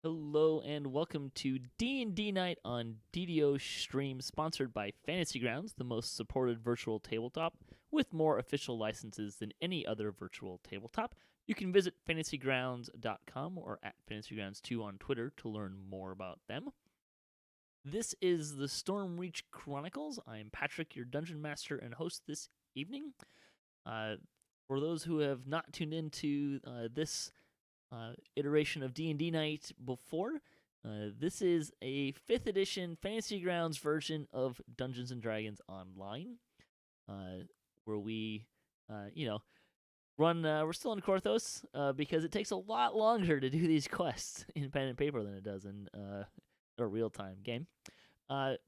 Hello and welcome to D&D Night on DDOstream, sponsored by Fantasy Grounds, the most supported virtual tabletop with more official licenses than any other virtual tabletop. You can visit fantasygrounds.com or at fantasygrounds2 on Twitter to learn more about them. This is the Stormreach Chronicles. I'm Patrick, your dungeon master and host this evening. For those who have not tuned into this iteration of D&D Night before. This is a 5th edition Fantasy Grounds version of Dungeons & Dragons Online, where we, run, we're still in Korthos, because it takes a lot longer to do these quests in pen and paper than it does in a real-time game.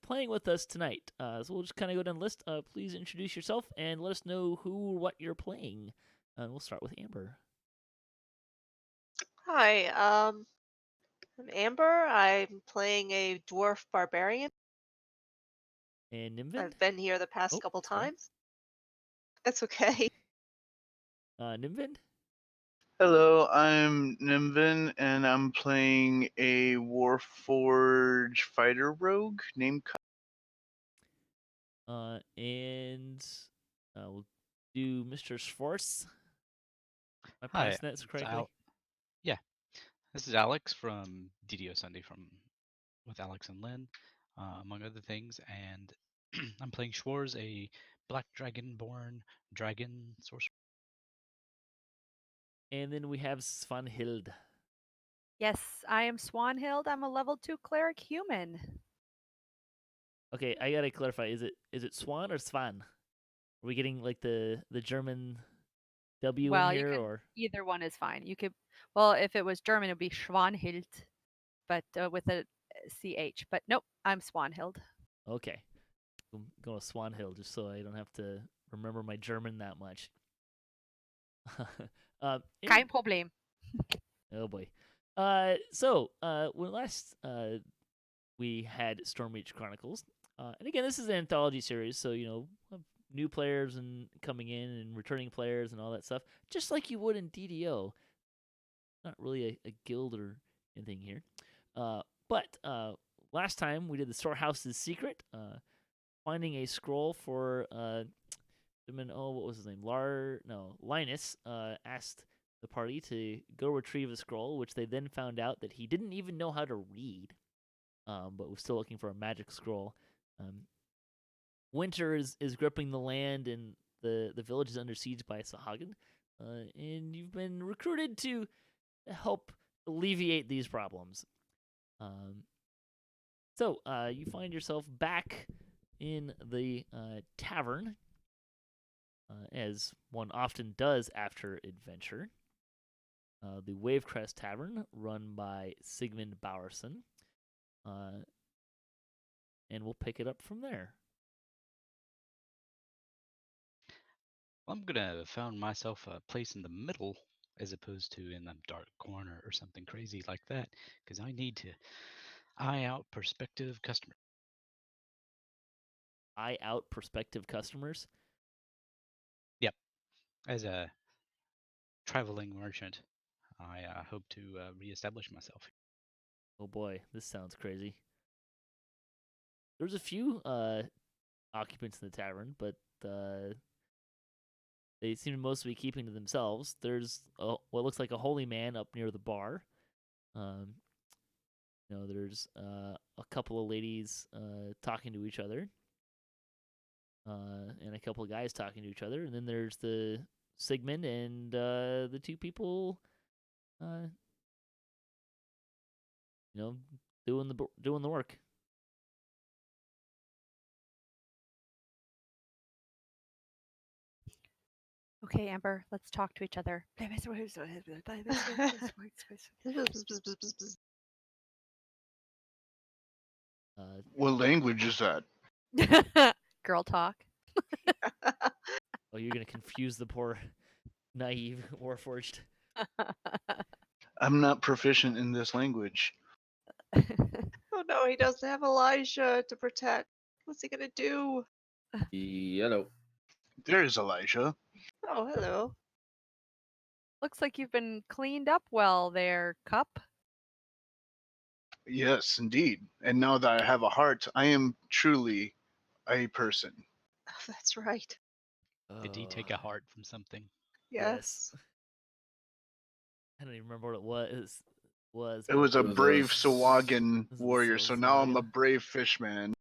Playing with us tonight, so we'll just kind of go down the list. Please introduce yourself and let us know who or what you're playing. We'll start with Amber. Hi, I'm Amber. I'm playing a dwarf barbarian. And Nimvind? I've been here the past Oh, couple sorry. times. That's okay. Nimvind? Hello, I'm Nimvind, and I'm playing a Warforged fighter rogue named. And we'll do Mr. Schwarz. Am I Hi, pronouncing that it's correctly? Yeah, this is Alex from DDO Sunday with Alex and Lynn, among other things, and I'm playing Schwarz, a black dragonborn dragon sorcerer. And then we have Swanhild. Yes, I am Swanhild. I'm a level 2 cleric human. Okay, I gotta clarify. Is it Swan or Svan? Are we getting like the German W Well, in you here, could or either one is fine. You could, well, if it was German, it would be Schwanhild, but with a CH. But nope, I'm Swanhild. okay? I'm going with Swanhild just so I don't have to remember my German that much. Kein Problem. Oh boy. When last we had Stormreach Chronicles, and again, this is an anthology series, so new players and coming in and returning players and all that stuff, just like you would in DDO. Not really a guild or anything here, but last time we did the Storehouse's Secret, finding a scroll for what was his name? Linus asked the party to go retrieve a scroll, which they then found out that he didn't even know how to read, but was still looking for a magic scroll. Winter is gripping the land, and the village is under siege by Sauhagin, and you've been recruited to help alleviate these problems. You find yourself back in the tavern, as one often does after adventure. The Wavecrest Tavern, run by Sigmund Bowerson. And we'll pick it up from there. Well, I'm gonna have found myself a place in the middle as opposed to in the dark corner or something crazy like that, because I need to eye out prospective customers. Eye out prospective customers? Yep, as a traveling merchant, I hope to reestablish myself. Oh boy, this sounds crazy. There's a few occupants in the tavern, but they seem to mostly be keeping to themselves. There's what looks like a holy man up near the bar. There's a couple of ladies talking to each other, and a couple of guys talking to each other, and then there's the Sigmund and the two people, doing the work. Okay, Amber, let's talk to each other. What language is that? Girl talk. Oh, you're gonna confuse the poor, naive Warforged. I'm not proficient in this language. Oh no, he doesn't have Elijah to protect. What's he gonna do? Hello. There's Elijah. Oh, hello. Looks like you've been cleaned up well there, Cup. Yes, indeed. And now that I have a heart, I am truly a person. Oh, that's right. Did he take a heart from something? Yes. Yes. I don't even remember what it was. It but was a It was brave a Sauhagin Was it warrior, so now I'm a Sauhagin? brave fishman.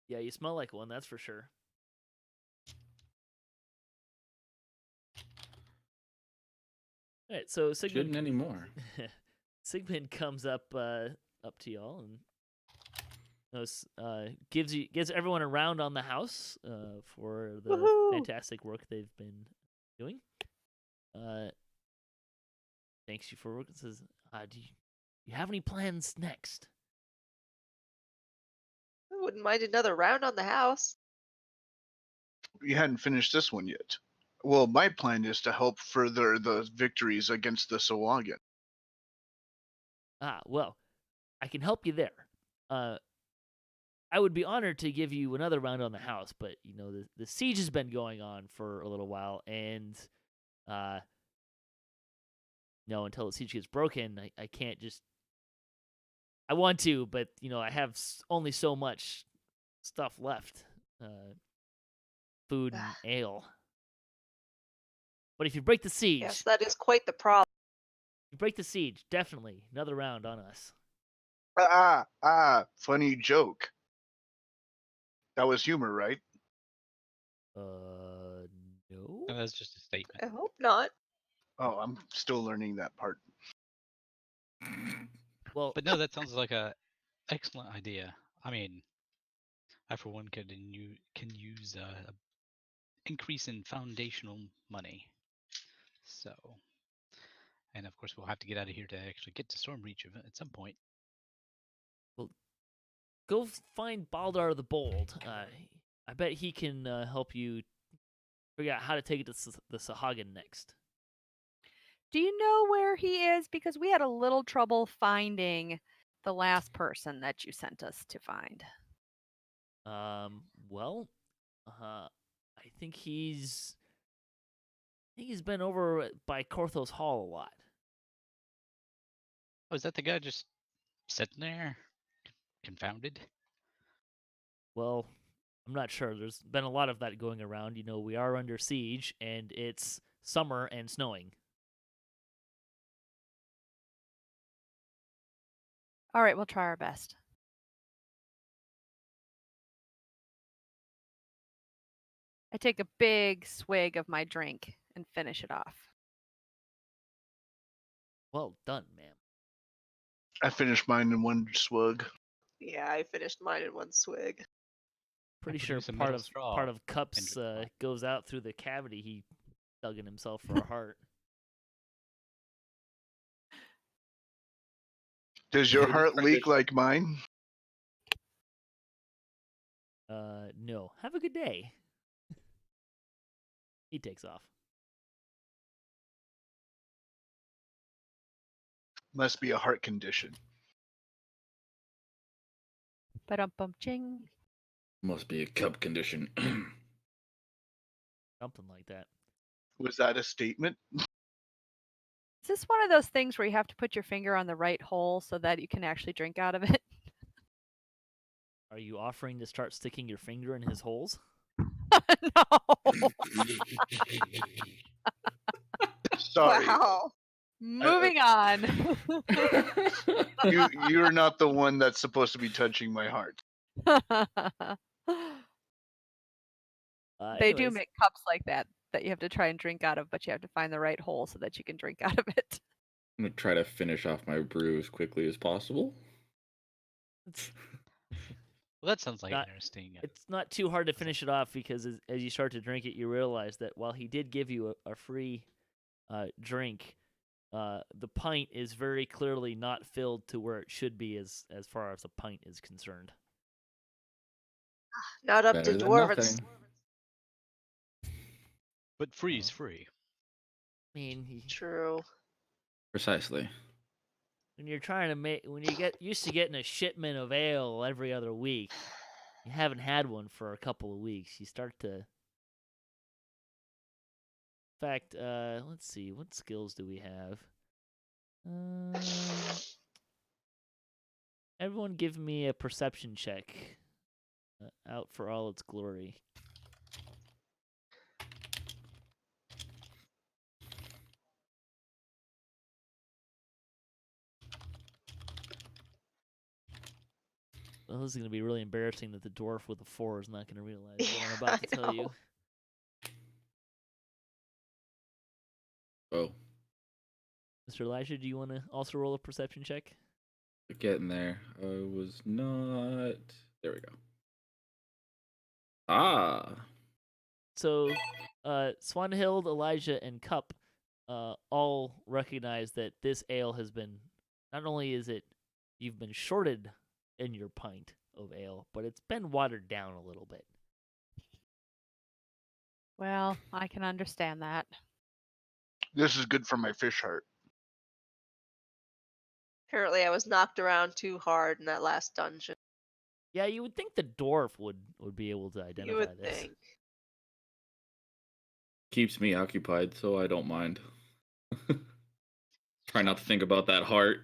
Yeah, you smell like one, that's for sure. All right, so Shouldn't Sigmund anymore. Sigmund comes up to y'all and gives everyone a round on the house for the Woohoo! fantastic work they've been doing. Thanks you for work. It says, do you have any plans next? I wouldn't mind another round on the house. You hadn't finished this one yet. Well, my plan is to help further the victories against the Sauhagin. Well, I can help you there. I would be honored to give you another round on the house, but the siege has been going on for a little while, and until the siege gets broken, I can't just. I want to, but I have only so much stuff left, food and ale. But if you break the siege, Yes, that is quite the problem. you break the siege, definitely another round on us. Funny joke. That was humor, right? No. No, that's just a statement. I hope not. Oh, I'm still learning that part. Well, But no, that sounds like a excellent idea. I mean, I for one can use a increase in foundational money. So, and of course, we'll have to get out of here to actually get to Stormreach at some point. go find Baldar the Bold. I bet he can help you figure out how to take it to the Sauhagin next. Do you know where he is? Because we had a little trouble finding the last person that you sent us to find. Well, I think he's been over by Korthos Hall a lot. Oh, is that the guy just sitting there, confounded? Well, I'm not sure. There's been a lot of that going around. We are under siege, and it's summer and snowing. All right, we'll try our best. I take a big swig of my drink and finish it off. Well done, ma'am. I finished mine in one swig. Yeah, I finished mine in one swig. Pretty I sure produce a part metal of straw part of and Cup's drink mine. goes out through the cavity he dug in himself for a heart. Does your heart leak like mine? No. Have a good day. He takes off. Must be a heart condition. Ba-dum-bum-ching. Must be a cup condition. Something like that. Was that a statement? Is this one of those things where you have to put your finger on the right hole so that you can actually drink out of it? Are you offering to start sticking your finger in his holes? No. Sorry. Wow. Moving on. You're not the one that's supposed to be touching my heart. They do Anyways, make cups like that you have to try and drink out of, but you have to find the right hole so that you can drink out of it. I'm gonna try to finish off my brew as quickly as possible. Well, that sounds like Not- interesting. it's not too hard to finish it off because as you start to drink it, you realize that while he did give you a free drink, the pint is very clearly not filled to where it should be as far as a pint is concerned. Not up Better to than dwarven. nothing. But free is free. I mean, True. Precisely. when you're trying to when you get used to getting a shipment of ale every other week, you haven't had one for a couple of weeks. You start to. In fact, let's see, what skills do we have? Everyone give me a perception check. Out for all its glory. Well, this is going to be really embarrassing that the dwarf with the 4 is not going to realize what I'm about to I tell you. know. Oh, Mr. Elijah, do you want to also roll a perception check? getting there. I was not. There we go. Ah. So, Swanhild, Elijah, and Cup all recognize that this ale has been, not only is it, you've been shorted in your pint of ale, but it's been watered down a little bit. Well, I can understand that. This is good for my fish heart. Apparently, I was knocked around too hard in that last dungeon. Yeah, you would think the dwarf would be able to identify You would this. think. Keeps me occupied, so I don't mind. Try not to think about that heart.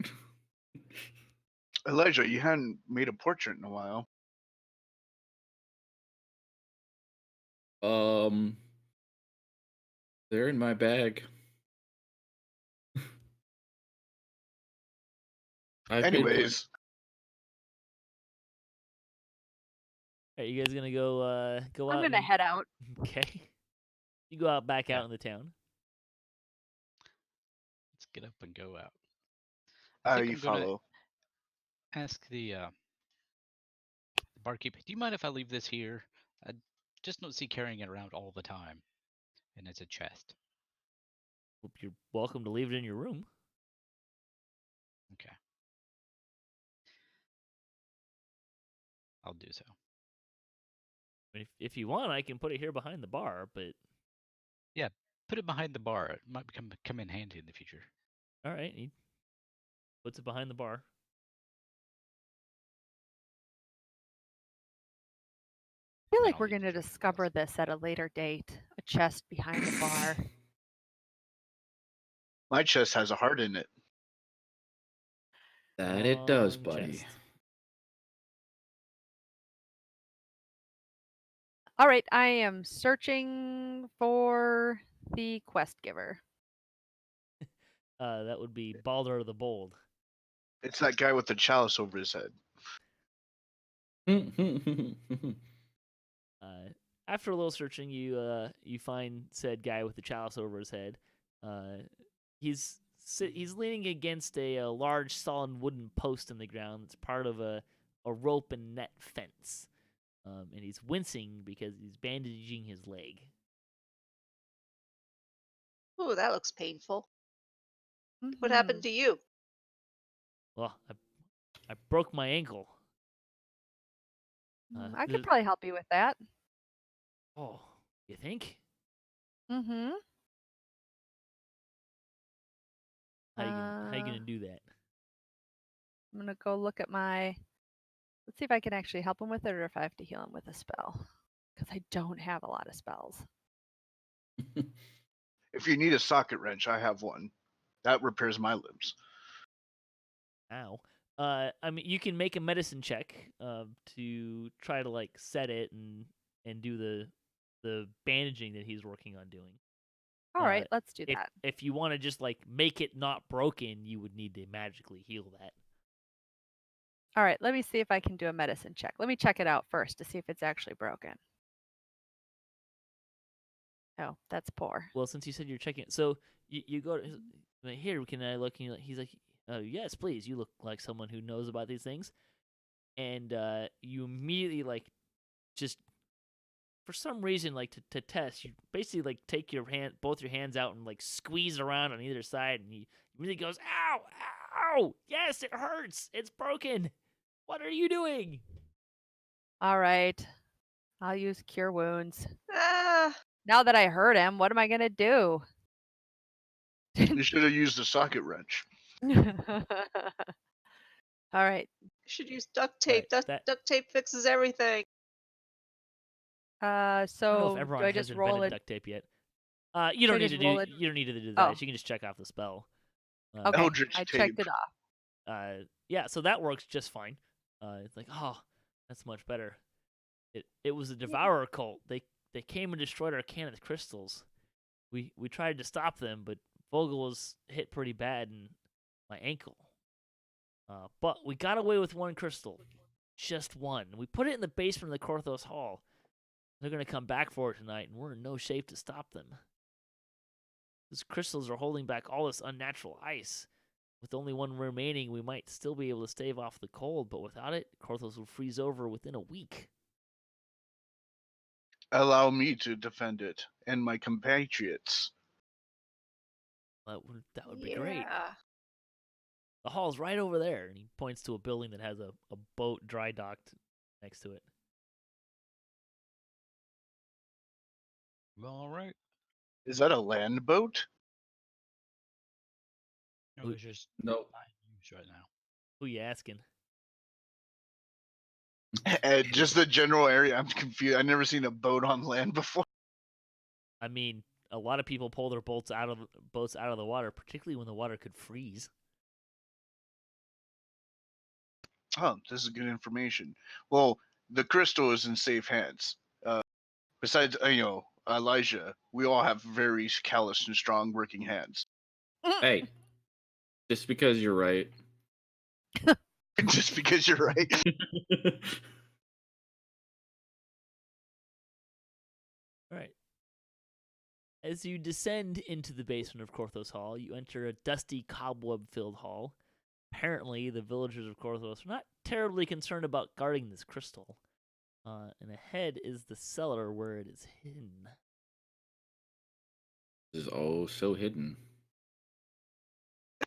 Elijah, you hadn't made a portrait in a while. They're in my bag. Anyways, Are you guys gonna go out? I'm gonna and- head out. Okay. You go out back Yeah. out in the town. Let's get up and go out. I think you I'm gonna follow. ask the barkeep. Do you mind if I leave this here? I just don't see carrying it around all the time, and it's a chest. You're welcome to leave it in your room. Okay. I'll do so. If you want, I can put it here behind the bar, but Put it behind the bar. It might come in handy in the future. all right. He puts it behind the bar. I feel Then like I'll we're leave going to the chest discover else. this at a later date. A chest behind the bar. My chest has a heart in it. That it does, Long buddy. chest. All right, I am searching for the quest giver. That would be Baldur the Bold. It's that guy with the chalice over his head. After a little searching, you find said guy with the chalice over his head. He's leaning against a large, solid wooden post in the ground. It's part of a rope and net fence, and he's wincing because he's bandaging his leg. Ooh, that looks painful. What Mm-hmm. happened to you? Well, I broke my ankle. I could probably help you with that. Oh, you think? Mm-hmm. How you gonna do that? I'm gonna go look at my. Let's see if I can actually help him with it, or if I have to heal him with a spell, because I don't have a lot of spells. If you need a socket wrench, I have one. That repairs my limbs. Ow. I mean, you can make a medicine check to try to like set it and do the bandaging that he's working on doing. All right, let's do that. If you want to just like make it not broken, you would need to magically heal that. All right, let me see if I can do a medicine check. Let me check it out first to see if it's actually broken. Oh, that's poor. Well, since you said you're checking it, so you go to here. Can I look? And he's like, yes, please. You look like someone who knows about these things, and you immediately like just for some reason like to test. You basically like take both your hands out and like squeeze around on either side, and he really goes, ow, ow, yes, it hurts. It's broken. What are you doing? All right, I'll use cure wounds. Ah, Now that I hurt him, what am I gonna do? You should have used a socket wrench. All right. you should use duct tape. Right, that- Duct tape fixes everything. I don't know So if do everyone I has just invented roll it? duct tape yet. You don't I need just to roll do. it? You don't need to do Oh. that. You can just check off the spell. Okay, Eldritch I tape. checked it off. Yeah, so that works just fine. It's like, oh, that's much better. It was a devourer cult. They came and destroyed our Cannith Crystals. We tried to stop them, but Vogel was hit pretty bad in my ankle. But we got away with one crystal. Just one. We put it in the basement of the Korthos Hall. They're going to come back for it tonight, and we're in no shape to stop them. Those crystals are holding back all this unnatural ice. With only one remaining, we might still be able to stave off the cold, but without it, Korthos will freeze over within a week. Allow me to defend it and my compatriots. That would be great. Yeah. The hall's right over there, and he points to a building that has a boat dry docked next to it. Well, all right. Is that a land boat? No, it's just Nope. not used right now. Who you asking? Just the general area. I'm confused. I've never seen a boat on land before. I mean, a lot of people pull their boats out of the water, particularly when the water could freeze. Oh, this is good information. Well, the crystal is in safe hands. Besides, Elijah, we all have very callous and strong working hands. Hey, just because you're right. Just because you're right. All right. As you descend into the basement of Korthos Hall, you enter a dusty, cobweb-filled hall. Apparently, the villagers of Korthos are not terribly concerned about guarding this crystal. And ahead is the cellar where it is hidden. This is all so hidden.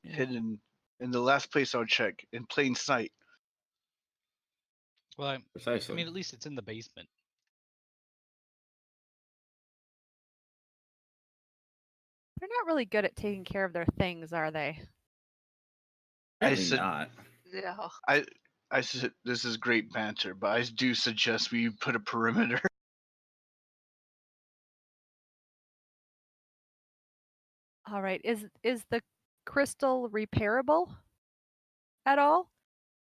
Hidden in the last place I'll check, in plain sight. Well, I Precisely. mean, at least it's in the basement. They're not really good at taking care of their things, are they? Apparently said- not. Yeah. I said this is great banter, but I do suggest we put a perimeter. All right. Is the crystal repairable at all?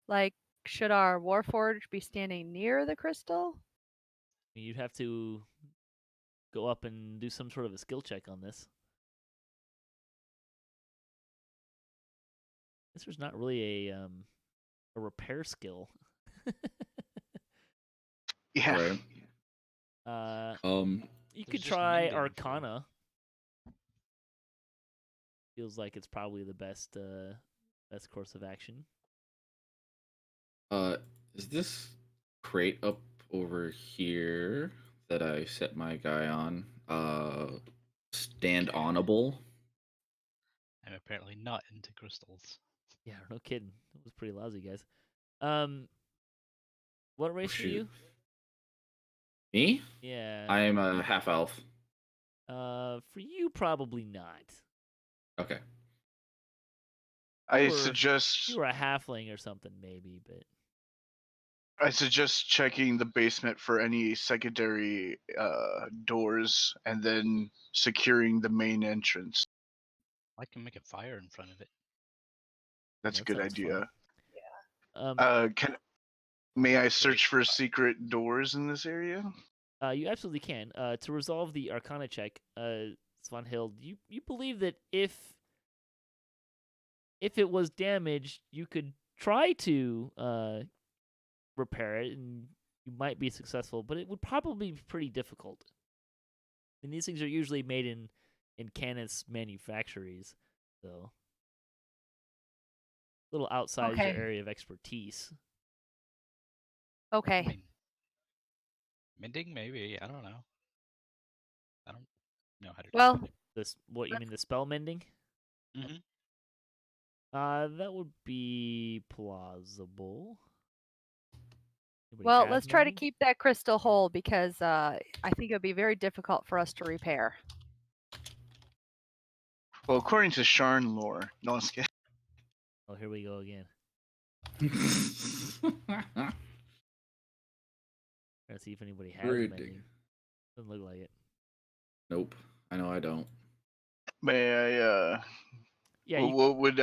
Like, should our Warforged be standing near the crystal? You'd have to go up and do some sort of a skill check on this. This was not really a repair skill. Yeah. Right. You There's could just try mending for- Arcana. Feels like it's probably the best course of action. Is this crate up over here that I set my guy on? Stand onable? I'm apparently not into crystals. Yeah, no kidding. It was pretty lousy, guys. What race are you? Shoot. Me? Yeah. I am a half elf. For you, probably not. Okay. I You suggest were a halfling or something, maybe, but checking the basement for any secondary doors and then securing the main entrance. I can make a fire in front of it. That's a That good sounds idea. fun. May I search for secret doors in this area? You absolutely can. To resolve the Arcana check, Swanhild, you believe that if it was damaged, you could try to repair it, and you might be successful, but it would probably be pretty difficult. And these things are usually made in Cannith's manufactories, so a little outside your Okay. area of expertise. I Okay. mean, mending, maybe. I don't know. I don't know how to do Well, This what you mean, the spell mending? Mm-hmm. That would be plausible. Anybody well, have let's try to mending? keep that crystal whole because I think it would be very difficult for us to repair. Well, according to Sharn lore, no one's kidding. Oh, here we go again. Trying to see if anybody has Rude. mending. Doesn't look like it. Nope. I know I don't. May I? Yeah, you What would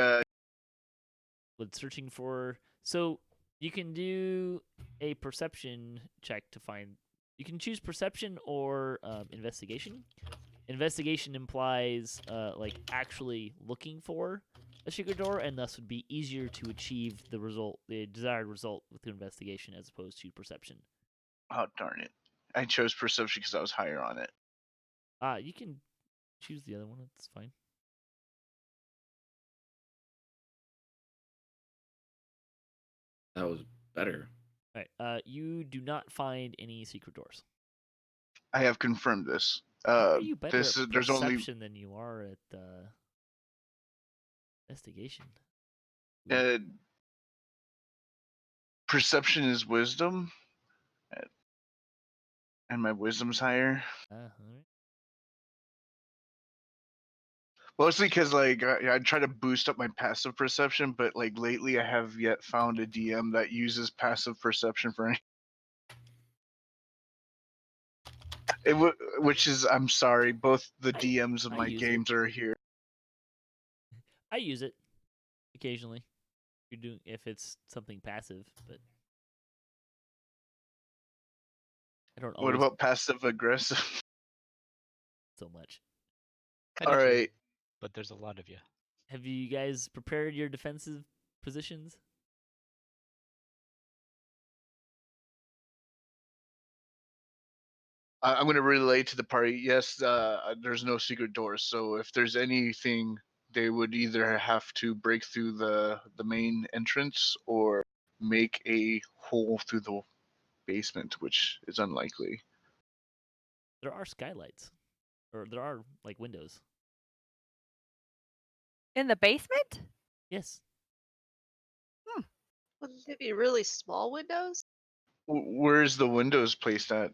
would searching for. So You can do a perception check to find. You can choose perception or investigation. Investigation implies like actually looking for a secret door, and thus would be easier to achieve the desired result with the investigation as opposed to perception. Oh darn it! I chose perception because I was higher on it. You can choose the other one. It's fine. That was better. All right. You do not find any secret doors. I have confirmed this. How are you better This at there's only perception than you are at investigation? Perception is wisdom, and my wisdom's higher. All right. Mostly because like I try to boost up my passive perception, but like lately I have yet found a DM that uses passive perception for any. Which is, I'm sorry, both the DMs of I my use it. games are here. I use it occasionally. If it's something passive, but I don't What always about passive aggressive? so much. I do All too, right. but there's a lot of you. Have you guys prepared your defensive positions? I'm going to relay to the party. Yes, there's no secret doors. So if there's anything, they would either have to break through the main entrance or make a hole through the basement, which is unlikely. There are skylights, or there are like windows. In the basement? Yes. Wouldn't they be really small windows? Where's the windows placed at?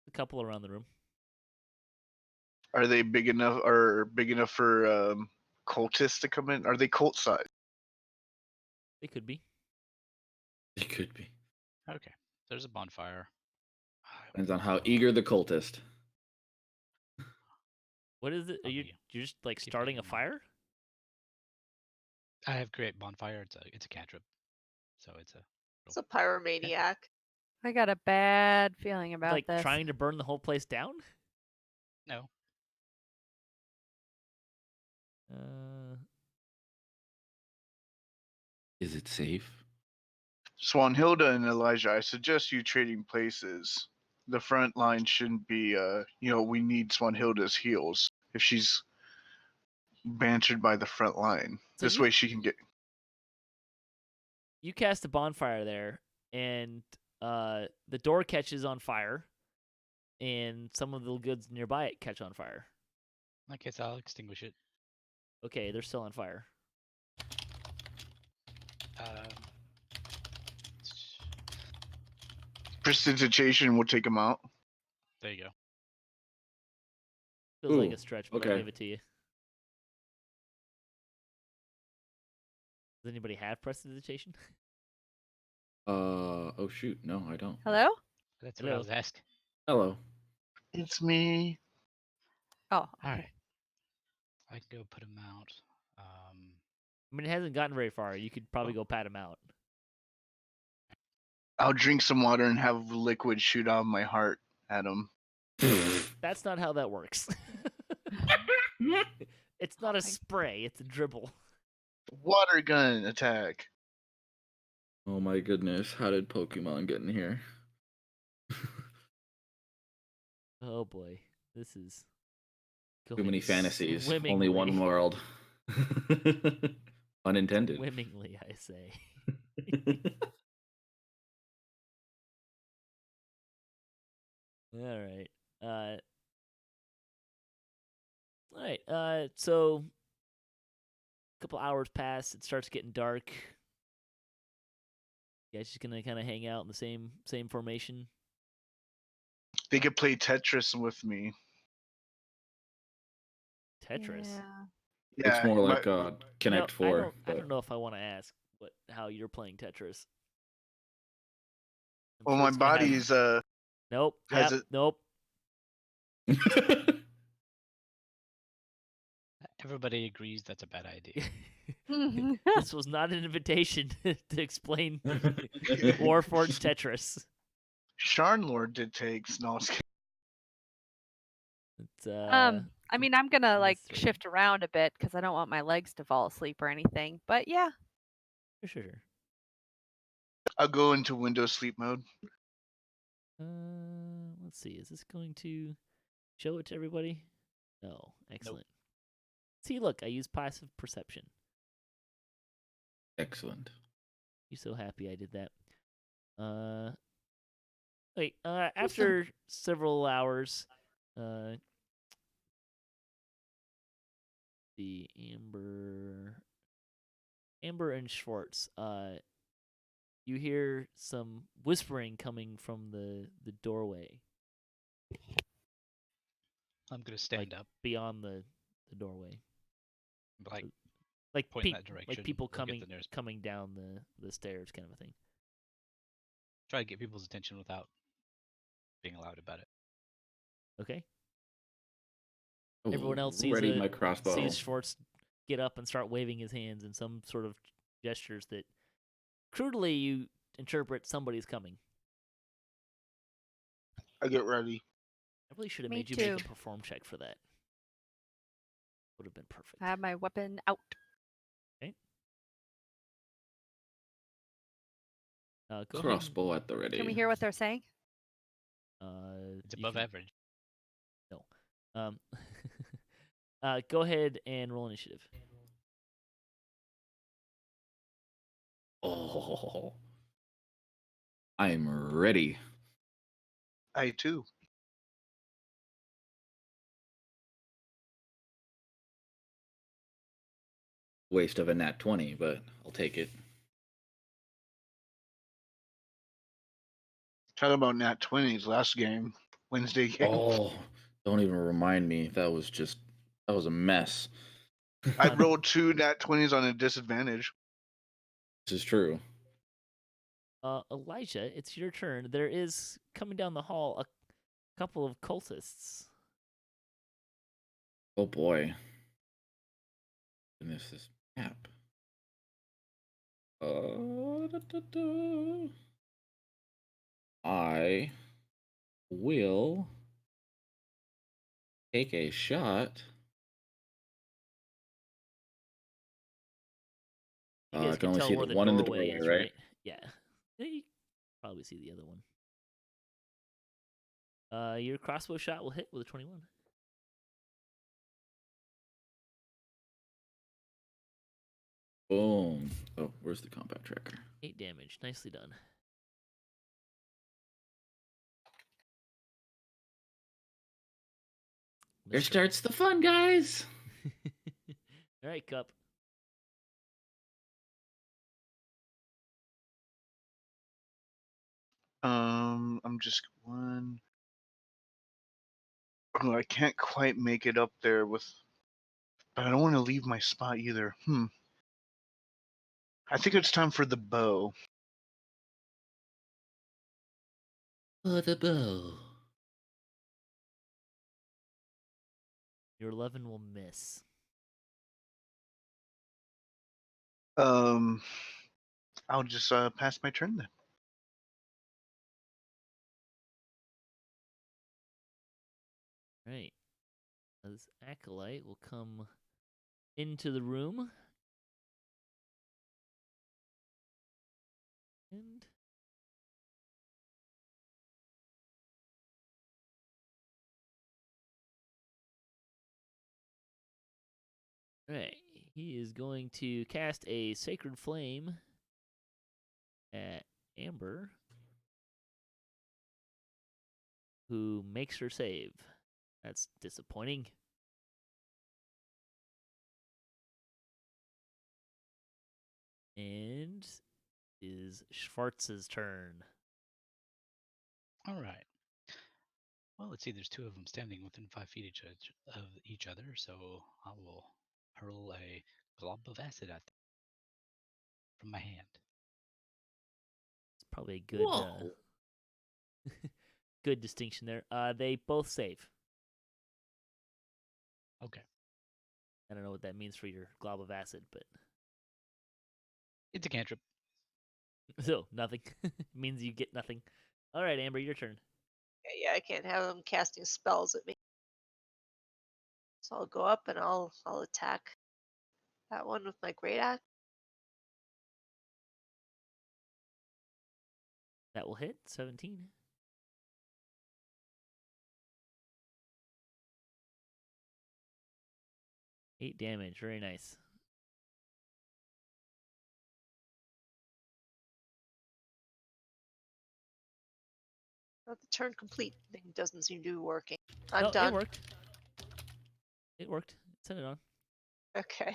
A couple around the room. Are they big enough for cultists to come in? Are they cult size? They could be. It could be. Okay, there's a bonfire. Depends on how eager the cultist. What is it? Are I'll you're just like keep starting that a in mind. fire? I have create bonfire. It's a cantrip, so it's a. It's a pyromaniac. I got a bad feeling about Like this. trying to burn the whole place down? No. Is it safe? Swanhilda and Elijah, I suggest you trading places. The front line shouldn't be, we need Swanhilda's heals if she's bantered by the front line. So This you- way she can get. You cast a bonfire there, and the door catches on fire, and some of the goods nearby it catch on fire. In that case, I'll extinguish it. Okay, they're still on fire. Prestidigitation will take them out. There you go. Feels like Ooh, a stretch, but okay. I'll give it to you. Does anybody have prestidigitation? Oh shoot, no, I don't. Hello? That's what I Hello. was asking. Hello. It's me. Oh, All okay. right. I can go put him out. I mean, it hasn't gotten very far. You could probably go pat him out. I'll drink some water and have liquid shoot out of my heart at him. That's not how that works. It's not a spray, it's a dribble. Water gun attack. Oh my goodness, how did Pokemon get in here? Oh boy, this is Too going many fantasies. Only swimmingly. one world. Unintended. Swimmingly, I say. All right. So a couple hours pass. It starts getting dark. You guys just gonna kind of hang out in the same formation. They could play Tetris with me. Tetris. Yeah. It's more like You Connect know, 4. I don't know if I want to ask how you're playing Tetris. I'm Well, sure my it's gonna have- body's Nope. has Yep, it- nope. Everybody agrees that's a bad idea. This was not an invitation to explain Warforged Tetris. Sharnlord did take. No, I was kidding. It's, I mean, I'm gonna like three. shift around a bit because I don't want my legs to fall asleep or anything. But yeah, sure. I'll go into Windows sleep mode. Let's see. Is this going to show it to everybody? No. Excellent. See, look, I use passive perception. Excellent. You so happy I did that. Wait, after several hours, the Amber and Schwarz, you hear some whispering coming from the doorway. I'm gonna stand up, beyond the doorway. like point in that direction. Like people look at the coming down the stairs, kind of a thing. Try to get people's attention without being loud about it. Okay. Ooh, Everyone else sees ready my crossbow. sees Schwarz get up and start waving his hands in some sort of gestures that crudely you interpret somebody's coming. I get ready. I really should have Me made you too. make a perform check for that. Would have been perfect. I have my weapon out. Okay. Go ahead. Crossbow at the ready. Can we hear what they're saying? It's you above can- average. No. Go ahead and roll initiative. Oh, I'm ready. I too. Waste of a nat 20, but I'll take it. Talking about nat 20s last game, Wednesday game. Oh, don't even remind me. That was a mess. I rolled 2 nat 20s on a disadvantage. This is true. Elijah, it's your turn. There is coming down the hall a couple of cultists. Oh boy. Goodness, this map. I will take a shot. You guys I can can only tell see where the one in the doorway doorway, is, right? Yeah. You can probably see the other one. Your crossbow shot will hit with a 21. Boom. Oh, where's the combat tracker? 8 damage. Nicely done. Here Mr. starts the fun, guys. All right, Cup. I'm just one. Oh, I can't quite make it up there with, but I don't want to leave my spot either. I think it's time for the bow. For the bow. Your 11 will miss. I'll just pass my turn then. All right. This acolyte will come into the room. And right, he is going to cast a sacred flame at Amber, who makes her save. That's disappointing. And is Schwarz's turn. All right. Well, let's see. There's 2 of them standing within 5 feet of each other, so I will hurl a glob of acid at them from my hand. It's probably a good Whoa. good distinction there. They both save. Okay. I don't know what that means for your glob of acid, but It's a cantrip. so nothing. Means you get nothing. All right, Amber, your turn. Yeah, I can't have him casting spells at me. So I'll go up and I'll attack that one with my great axe. That will hit 17. Eight damage. Very nice. But the turn complete thing doesn't seem to be working. I'm No, done. it worked. It worked. Send it on. Okay.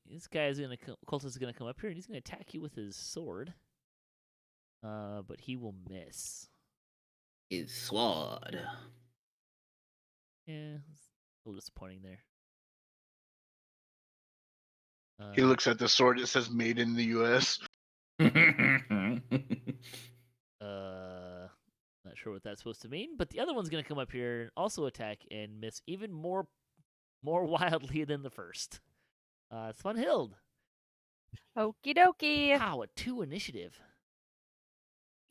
This guy is gonna Korthos is gonna come up here and he's gonna attack you with his sword. But he will miss. His sword. Yeah, it's a little disappointing there. He looks at the sword. It says "Made in the U.S." Not sure what that's supposed to mean, but the other one's gonna come up here and also attack and miss even more wildly than the first. Swanhild. Okie dokie. Wow, a 2 initiative.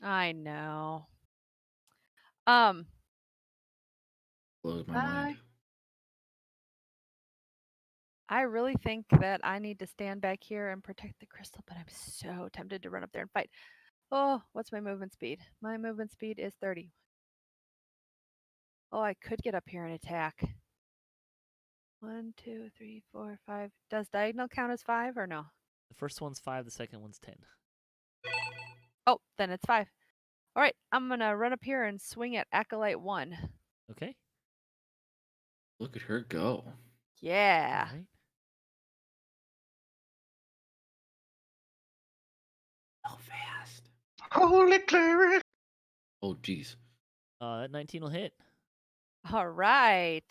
I know. Blows my mind. I really think that I need to stand back here and protect the crystal, but I'm so tempted to run up there and fight. Oh, what's my movement speed? My movement speed is 30. Oh, I could get up here and attack. 1, 2, 3, 4, 5. Does diagonal count as 5 or no? The first one's 5, the second one's 10. Oh, then it's 5. All right, I'm going to run up here and swing at Acolyte 1. Okay. Look at her go. Yeah. All right. So fast. Holy cleric! Oh, jeez. That 19 will hit. All right.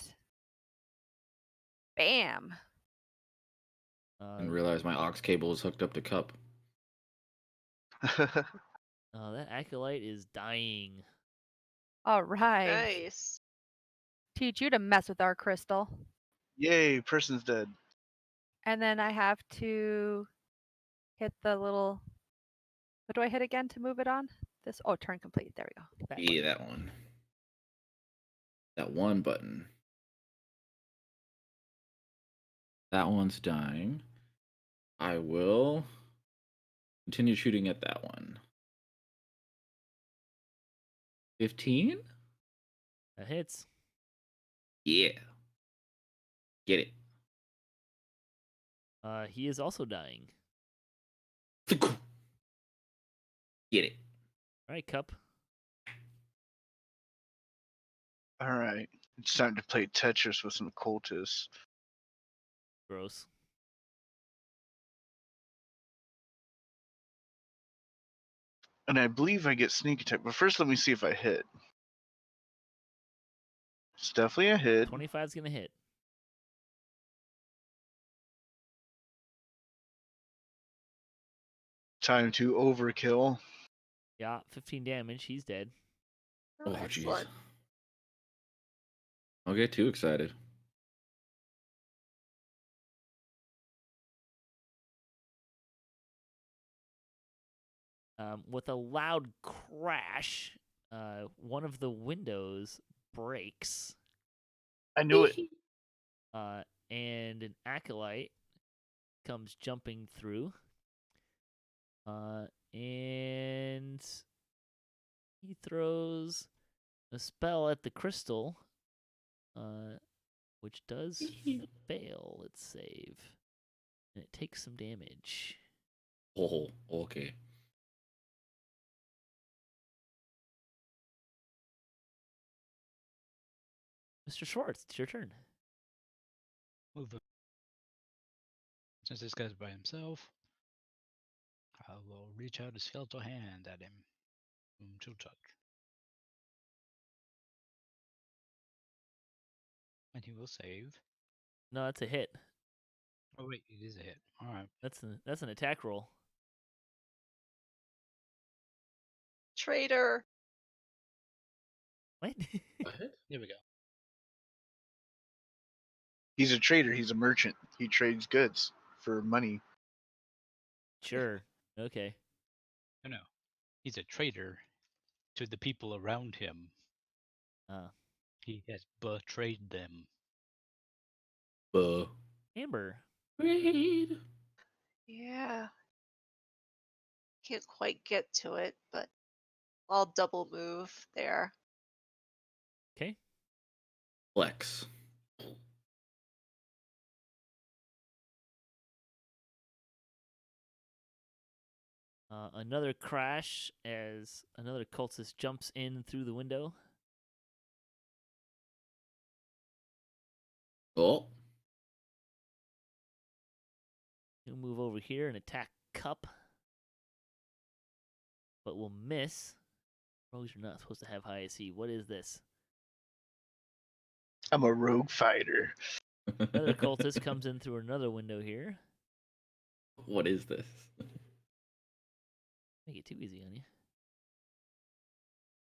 Bam. And realize my aux cable is hooked up to cup. That acolyte is dying. All right. Nice. Teach you to mess with our crystal. Yay! Person's dead. And then I have to hit the little. What do I hit again to move it on? This. Oh, turn complete. There we go. That Yeah, that one. That one button. That one's dying. I will continue shooting at that one. 15? That hits. Yeah. Get it. He is also dying. Get it. All right, Cup. All right, it's time to play Tetris with some cultists. Gross. And I believe I get sneak attack, but first let me see if I hit. It's definitely a hit. 25's gonna hit. Time to overkill. Yeah, 15 damage. He's dead. Oh, jeez. Excellent. I'll get too excited. With a loud crash, one of the windows breaks. I knew it. And an acolyte comes jumping through. And he throws a spell at the crystal, which does fail its save. And it takes some damage. Oh, okay. Mr. Schwarz, it's your turn. Move him. Since this guy's by himself, I will reach out a skeletal hand at him. To touch. And he will save. No, that's a hit. Oh wait, it is a hit. Alright. That's an attack roll. Traitor. What? What? Here we go. He's a trader. He's a merchant. He trades goods for money. Sure. Okay. No. He's a traitor to the people around him. He has betrayed them. Amber. Raid. Yeah. Can't quite get to it, but I'll double move there. Okay. Flex. Another crash as another cultist jumps in through the window. Oh. He'll move over here and attack Cup, but will miss. Rogues are not supposed to have high AC. What is this? I'm a rogue fighter. Another cultist comes in through another window here. What is this? Make it too easy on you.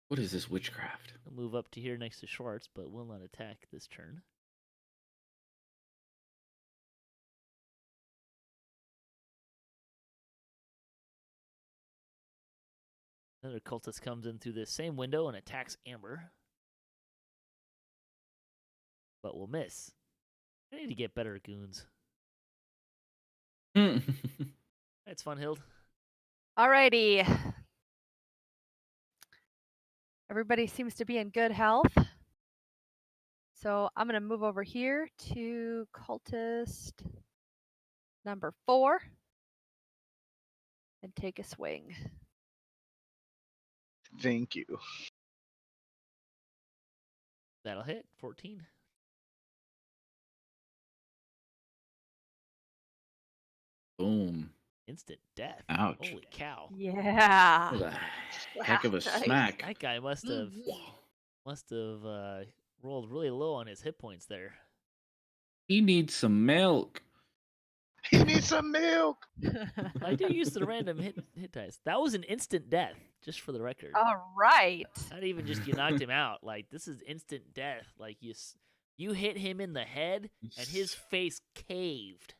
What is this witchcraft? He'll move up to here next to Schwarz, but will not attack this turn. Another cultist comes in through this same window and attacks Amber, but will miss. I need to get better goons. That's Swanhild. Alrighty. Everybody seems to be in good health. So I'm going to move over here to cultist number 4 and take a swing. Thank you. That'll hit. 14. Boom. Instant death. Ouch. Holy cow. Yeah. What a heck of a Nice. smack. That guy must have Mhm. rolled really low on his hit points there. He needs some milk. He needs some milk. I do use the random hit dice. That was an instant death, just for the record. All right. Not even just you knocked him out. Like, this is instant death. Like, you hit him in the head, and his face caved.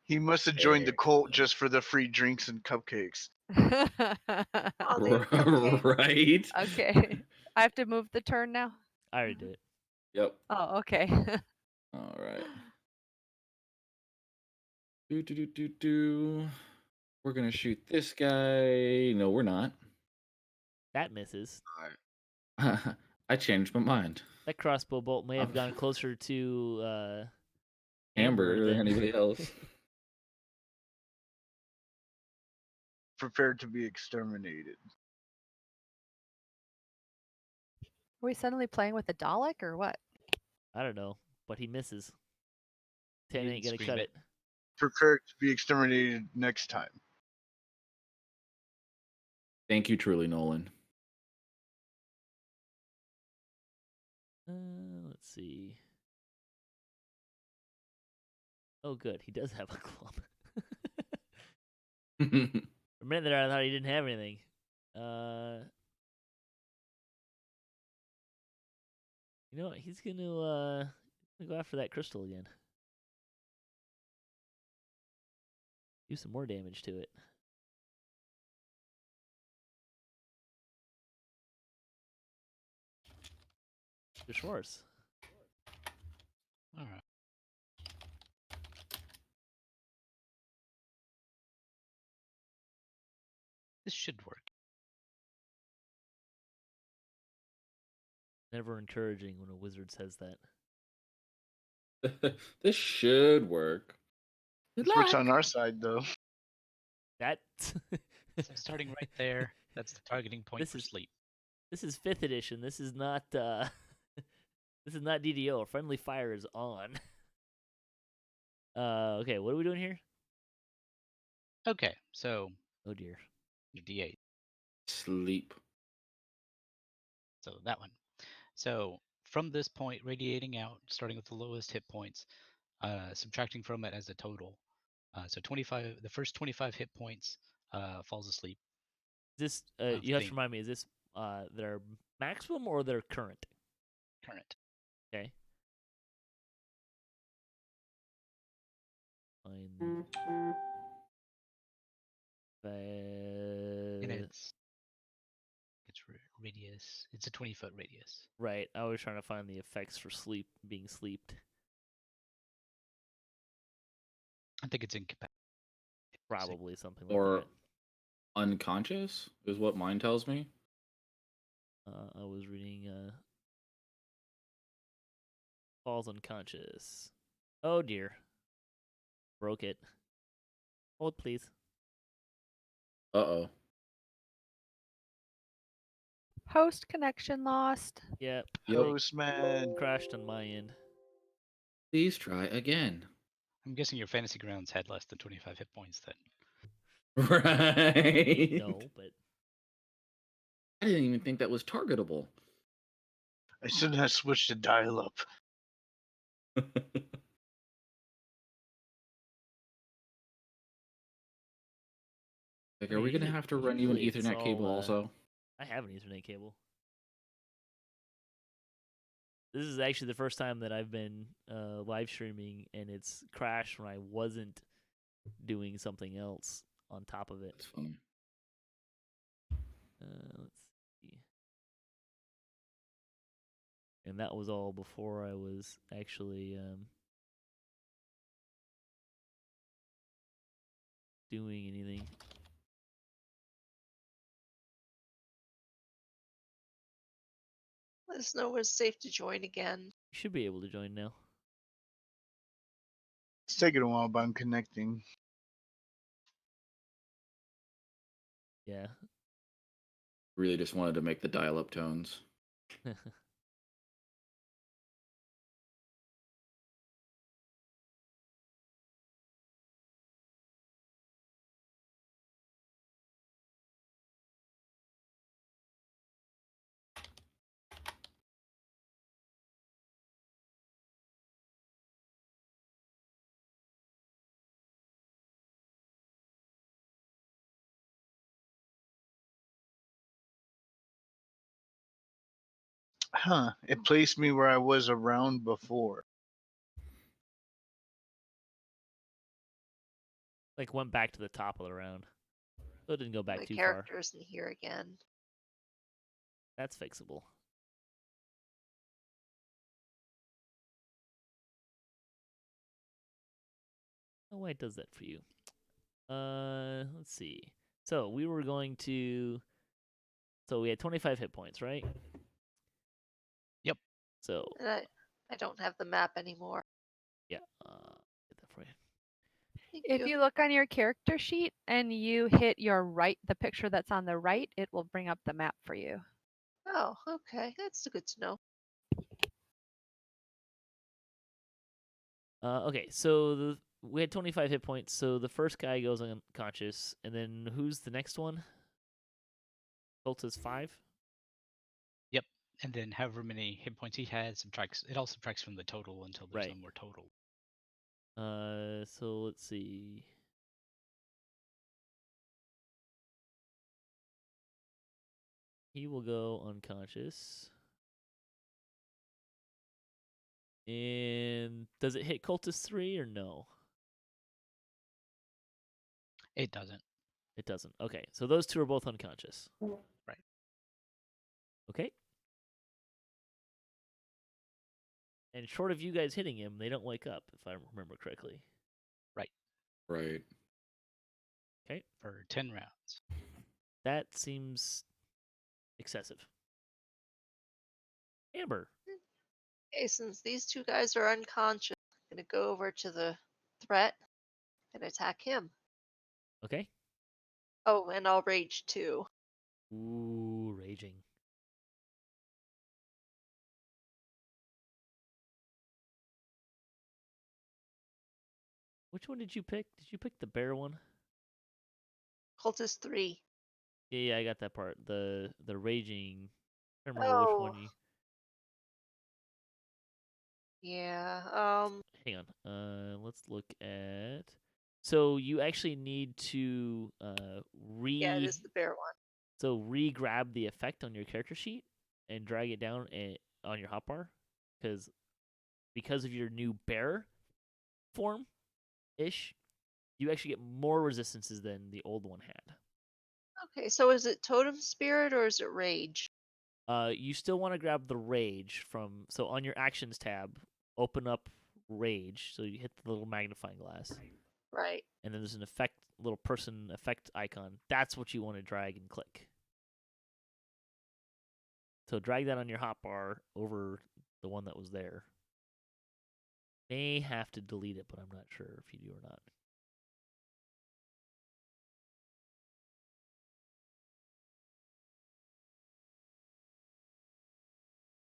He must have joined the cult just for the free drinks and cupcakes. Oh, they were cupcakes. Right? Okay. I have to move the turn now? I already did it. Yep. Oh, okay. All right. Do. We're gonna shoot this guy. No, we're not. That misses. I changed my mind. That crossbow bolt may have gone closer to Amber than anybody else. Prepared to be exterminated. Are we suddenly playing with a Dalek or what? I don't know, but he misses. You 10 ain't didn't gonna scream cut it. it. Prepared to be exterminated next time. Thank you, truly, Nolan. Let's see. Oh, good. He does have a club. For a minute there, I thought he didn't have anything. You know what? He's gonna go after that crystal again. Do some more damage to it. The Schwarz. All right. This should work. Never encouraging when a wizard says that. This should work. It's what's on our side, though. That. So starting right there, that's the targeting point This for is- sleep. This is 5th edition. This is not. This is not DDO. Friendly fire is on. Okay. What are we doing here? Okay, so Oh dear. your D8. Sleep. So that one. So from this point, radiating out, starting with the lowest hit points, subtracting from it as a total. So 25. The first 25 hit points falls asleep. This Of you have to being remind me. Is this their maximum or their current? current. Okay. Find And it's radius. It's a 20-foot radius. right. I was trying to find the effects for being sleeped. I think it's incapacitated. Probably something like Or that. unconscious is what mine tells me. I was reading falls unconscious. Oh dear. Broke it. Hold please. Uh-oh. Host connection lost. Yep. Yep. Postman. Crashed on my end. Please try again. I'm guessing your fantasy grounds had less than 25 hit points then. Right. No, but I didn't even think that was targetable. I shouldn't have switched to dial up. Like, I are mean, we gonna have to run you an usually it's Ethernet cable all, also? I have an Ethernet cable. This is actually the first time that I've been live streaming and it's crashed when I wasn't doing something else on top of it. That's funny. Let's see. And that was all before I was actually doing anything. Let us know when it's safe to join again. You should be able to join now. It's taking a while, but I'm connecting. Yeah. Really just wanted to make the dial-up tones. Huh. It placed me where I was around before. Like went back to the top of the round. So it didn't go back My too far. character isn't here again. That's fixable. Oh, why it does that for you? Let's see. So we were going to. So we had 25 hit points, right? Yep. So And I don't have the map anymore. yeah, get that for you. Thank If you look on your character sheet and you hit your right, the picture that's on the right, it will bring up the map for you. Oh, okay. That's good to know. Okay, so we had 25 hit points. So the first guy goes unconscious, and then who's the next one? Volta's 5. Yep. And then however many hit points he has subtracts. It all subtracts from the total until there's Right. no more total. So let's see. He will go unconscious. And does it hit Cultist 3 or no? It doesn't. It doesn't. Okay, so those two are both unconscious. Right. Okay. And short of you guys hitting him, they don't wake up, if I remember correctly. Right. Okay. For 10 rounds. That seems excessive. Amber. Okay, since these two guys are unconscious, I'm going to go over to the threat and attack him. Okay. Oh, and I'll rage too. Ooh, raging. Which one did you pick? Did you pick the bear one? Cultist 3. Yeah, I got that part. The raging. I don't remember which one you. Yeah. Hang on. Let's look at. So you actually need to Yeah, it is the bear one. So re-grab the effect on your character sheet and drag it down on your hotbar, because of your new bear form ish, you actually get more resistances than the old one had. Okay, so is it totem spirit or is it rage? You still want to grab the rage so on your actions tab, open up rage. So you hit the little magnifying glass, Right. and then there's an little person effect icon. That's what you want to drag and click. So drag that on your hotbar over the one that was there. May have to delete it, but I'm not sure if you do or not.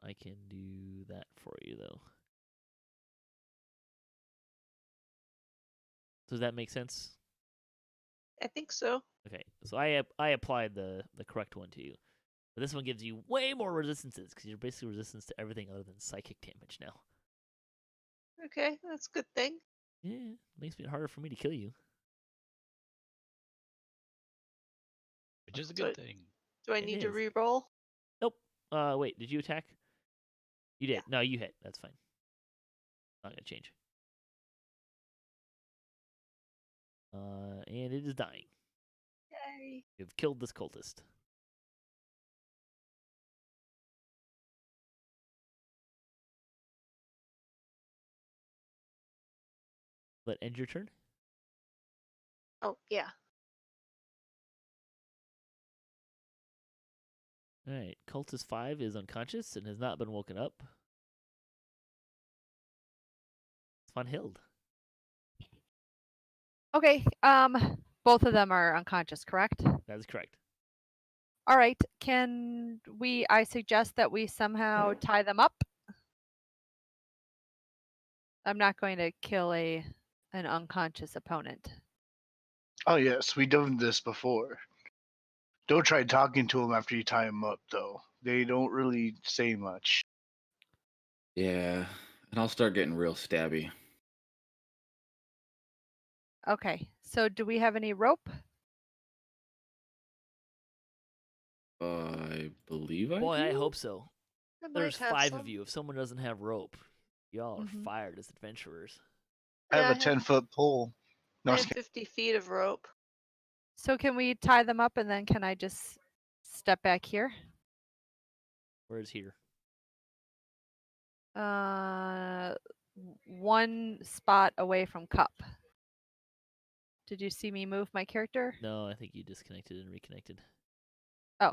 I can do that for you, though. Does that make sense? I think so. Okay, so I applied the correct one to you. But this one gives you way more resistances, because you're basically resistant to everything other than psychic damage now. Okay, that's a good thing. Yeah, makes it harder for me to kill you. Which is a So good thing. Do I It need to is. re-roll? Nope. Wait, did you attack? You did. Yeah. No, you hit. That's fine. Not gonna change. And it is dying. Yay. You've killed this cultist. Let end your turn. Oh, yeah. All right. Cultist 5 is unconscious and has not been woken up. Swanhild. Okay. Both of them are unconscious, correct? That is correct. All right. I suggest that we somehow tie them up. I'm not going to kill an unconscious opponent. Oh yes, we done this before. Don't try talking to them after you tie them up, though. They don't really say much. Yeah, and I'll start getting real stabby. Okay. So do we have any rope? I believe I Boy, do. I hope so. I might There's have 5 some. of you. If someone doesn't have rope, y'all are Mhm. fired as adventurers. I Yeah, have a 10-foot pole. No, I I'm have just 50 feet of rope. So can we tie them up and then can I just step back here? Where's here? One spot away from Cup. Did you see me move my character? No, I think you disconnected and reconnected. Oh,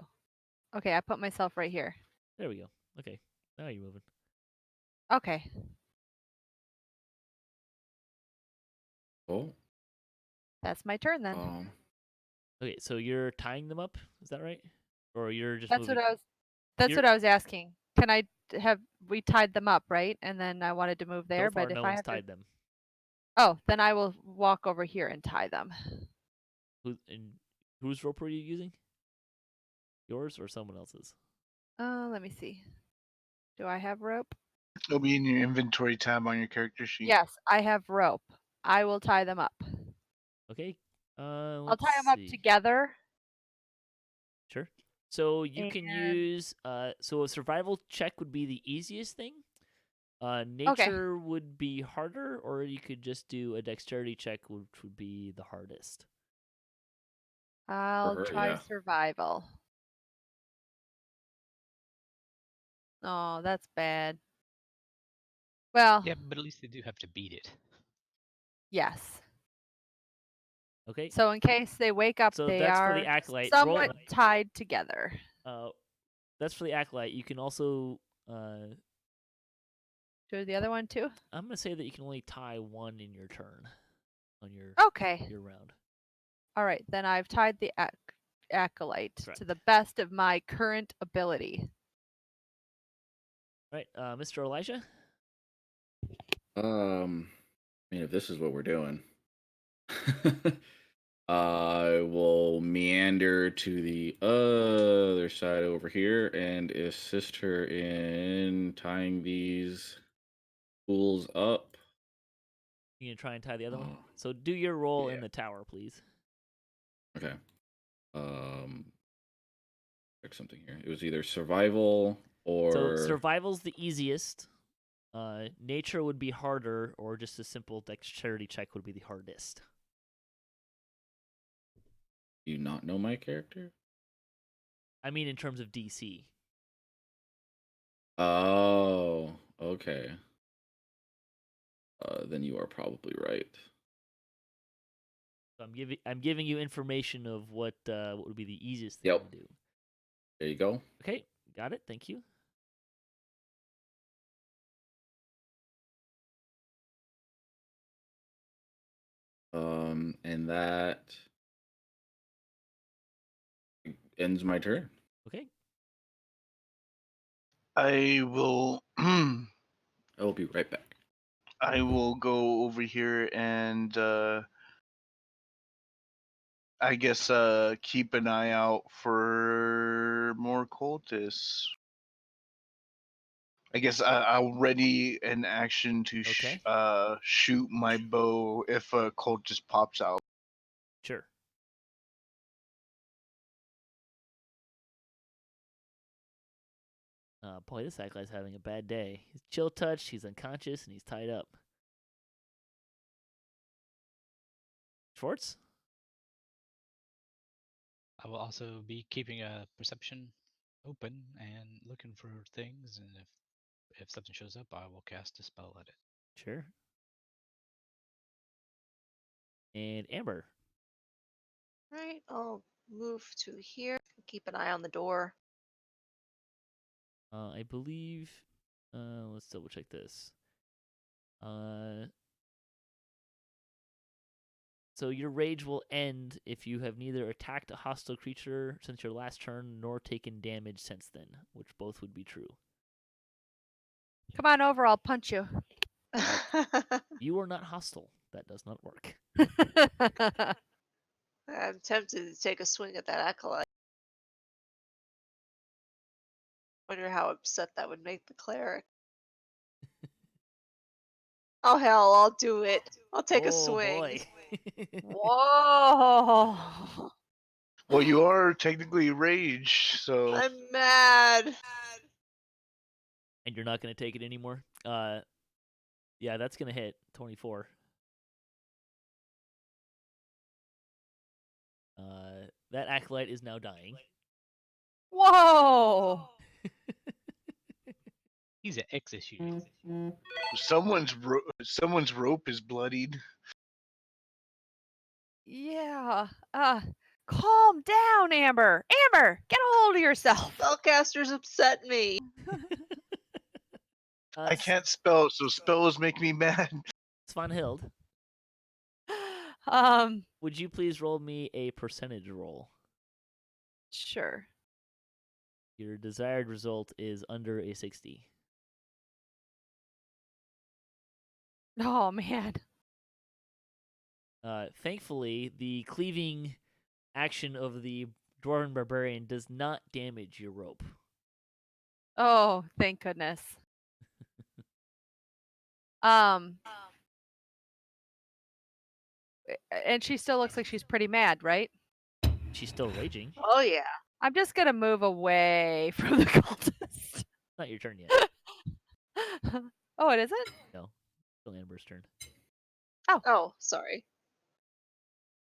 okay. I put myself right here. There we go. Okay, now you're moving. Okay. Oh, That's my turn then. Okay, so you're tying them up. Is that right? Or you're just That's moving? what I was. That's You're- what I was asking. Can I have we tied them up, right? And then I wanted to move there, So far, but if no I one's have tied to, them. oh, then I will walk over here and tie them. Whose rope were you using? Yours or someone else's? Let me see. Do I have rope? it'll be in your inventory tab on your character sheet. Yes, I have rope. I will tie them up. Okay. I'll tie them up together. Sure. So you can And- use so a survival check would be the easiest thing. Okay. Nature would be harder, or you could just do a dexterity check, which would be the hardest. I'll her, try yeah. survival. Oh, that's bad. Well, Yeah, but at least they do have to beat it. yes. Okay. So in case they wake up, So they that's for are the acolyte. somewhat tied together. That's for the acolyte. You can also Do the other one too? I'm gonna say that you can only tie one in your turn on your Okay. round. All right. Then I've tied the acolyte Correct. to the best of my current ability. Right, Mr. Elijah. I mean, if this is what we're doing, I will meander to the other side over here and assist her in tying these fools up. You gonna try and tie the other one? Oh, So do your roll yeah. in the tower, please. Okay. Check something here. It was either survival or So survival's the easiest. Nature would be harder, or just a simple dexterity check would be the hardest. Do you not know my character? I mean, in terms of DC. Oh, okay. Then you are probably right. So I'm giving you information of what would be the easiest thing Yep. to do. There you go. Okay, got it. Thank you. And that ends my turn. Okay. I will. I will be right back. I will go over here and I guess keep an eye out for more cultists. I guess I'll ready an action to Okay. shoot my bow if a cultist pops out. Sure. Boy, this guy's having a bad day. He's chill touched, he's unconscious, and he's tied up. Schwarz? I will also be keeping a perception open and looking for things, and if something shows up, I will cast a spell at it. Sure. And Amber? Right, I'll move to here. Keep an eye on the door. I believe. Let's double check this. So your rage will end if you have neither attacked a hostile creature since your last turn nor taken damage since then, which both would be true. Come on over, I'll punch you. You are not hostile. That does not work. I'm tempted to take a swing at that acolyte. Wonder how upset that would make the cleric. Oh hell, I'll do it. I'll take a swing. Boy. Whoa. Well, you are technically raged, so I'm mad. And you're not going to take it anymore? Yeah, that's going to hit 24. That acolyte is now dying. Whoa. He's an X issue. someone's rope is bloodied. Yeah. Calm down, Amber. Amber, get a hold of yourself. Spellcasters upset me. I can't spell, so spells make me mad. Swanhild, would you please roll me a percentage roll? Sure. Your desired result is under a 60. Oh man. Thankfully, the cleaving action of the Dwarven Barbarian does not damage your rope. Oh, thank goodness. And she still looks like she's pretty mad, right? She's still raging. Oh yeah. I'm just gonna move away from the cultist. Not your turn yet. Oh, it isn't? No. Still Amber's turn. Oh, sorry.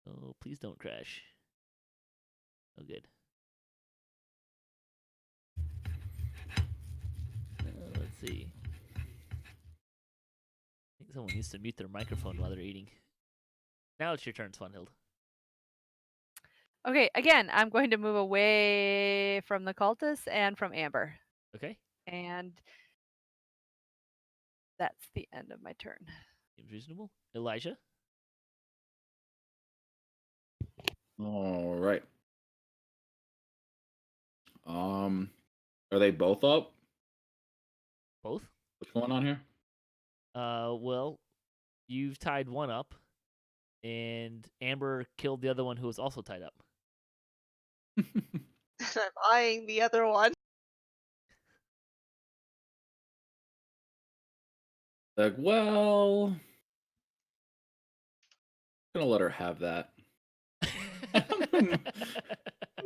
Oh, please don't crash. Oh, good. Let's see. I think someone needs to mute their microphone while they're eating. Now it's your turn, Swanhild. Okay, again, I'm going to move away from the cultist and from Amber. Okay. And that's the end of my turn. Seems reasonable. Elijah? All right. Are they both up? Both? What's going on here? Well, you've tied one up, and Amber killed the other one who was also tied up. I'm eyeing the other one. Like, well, I'm gonna let her have that. I'm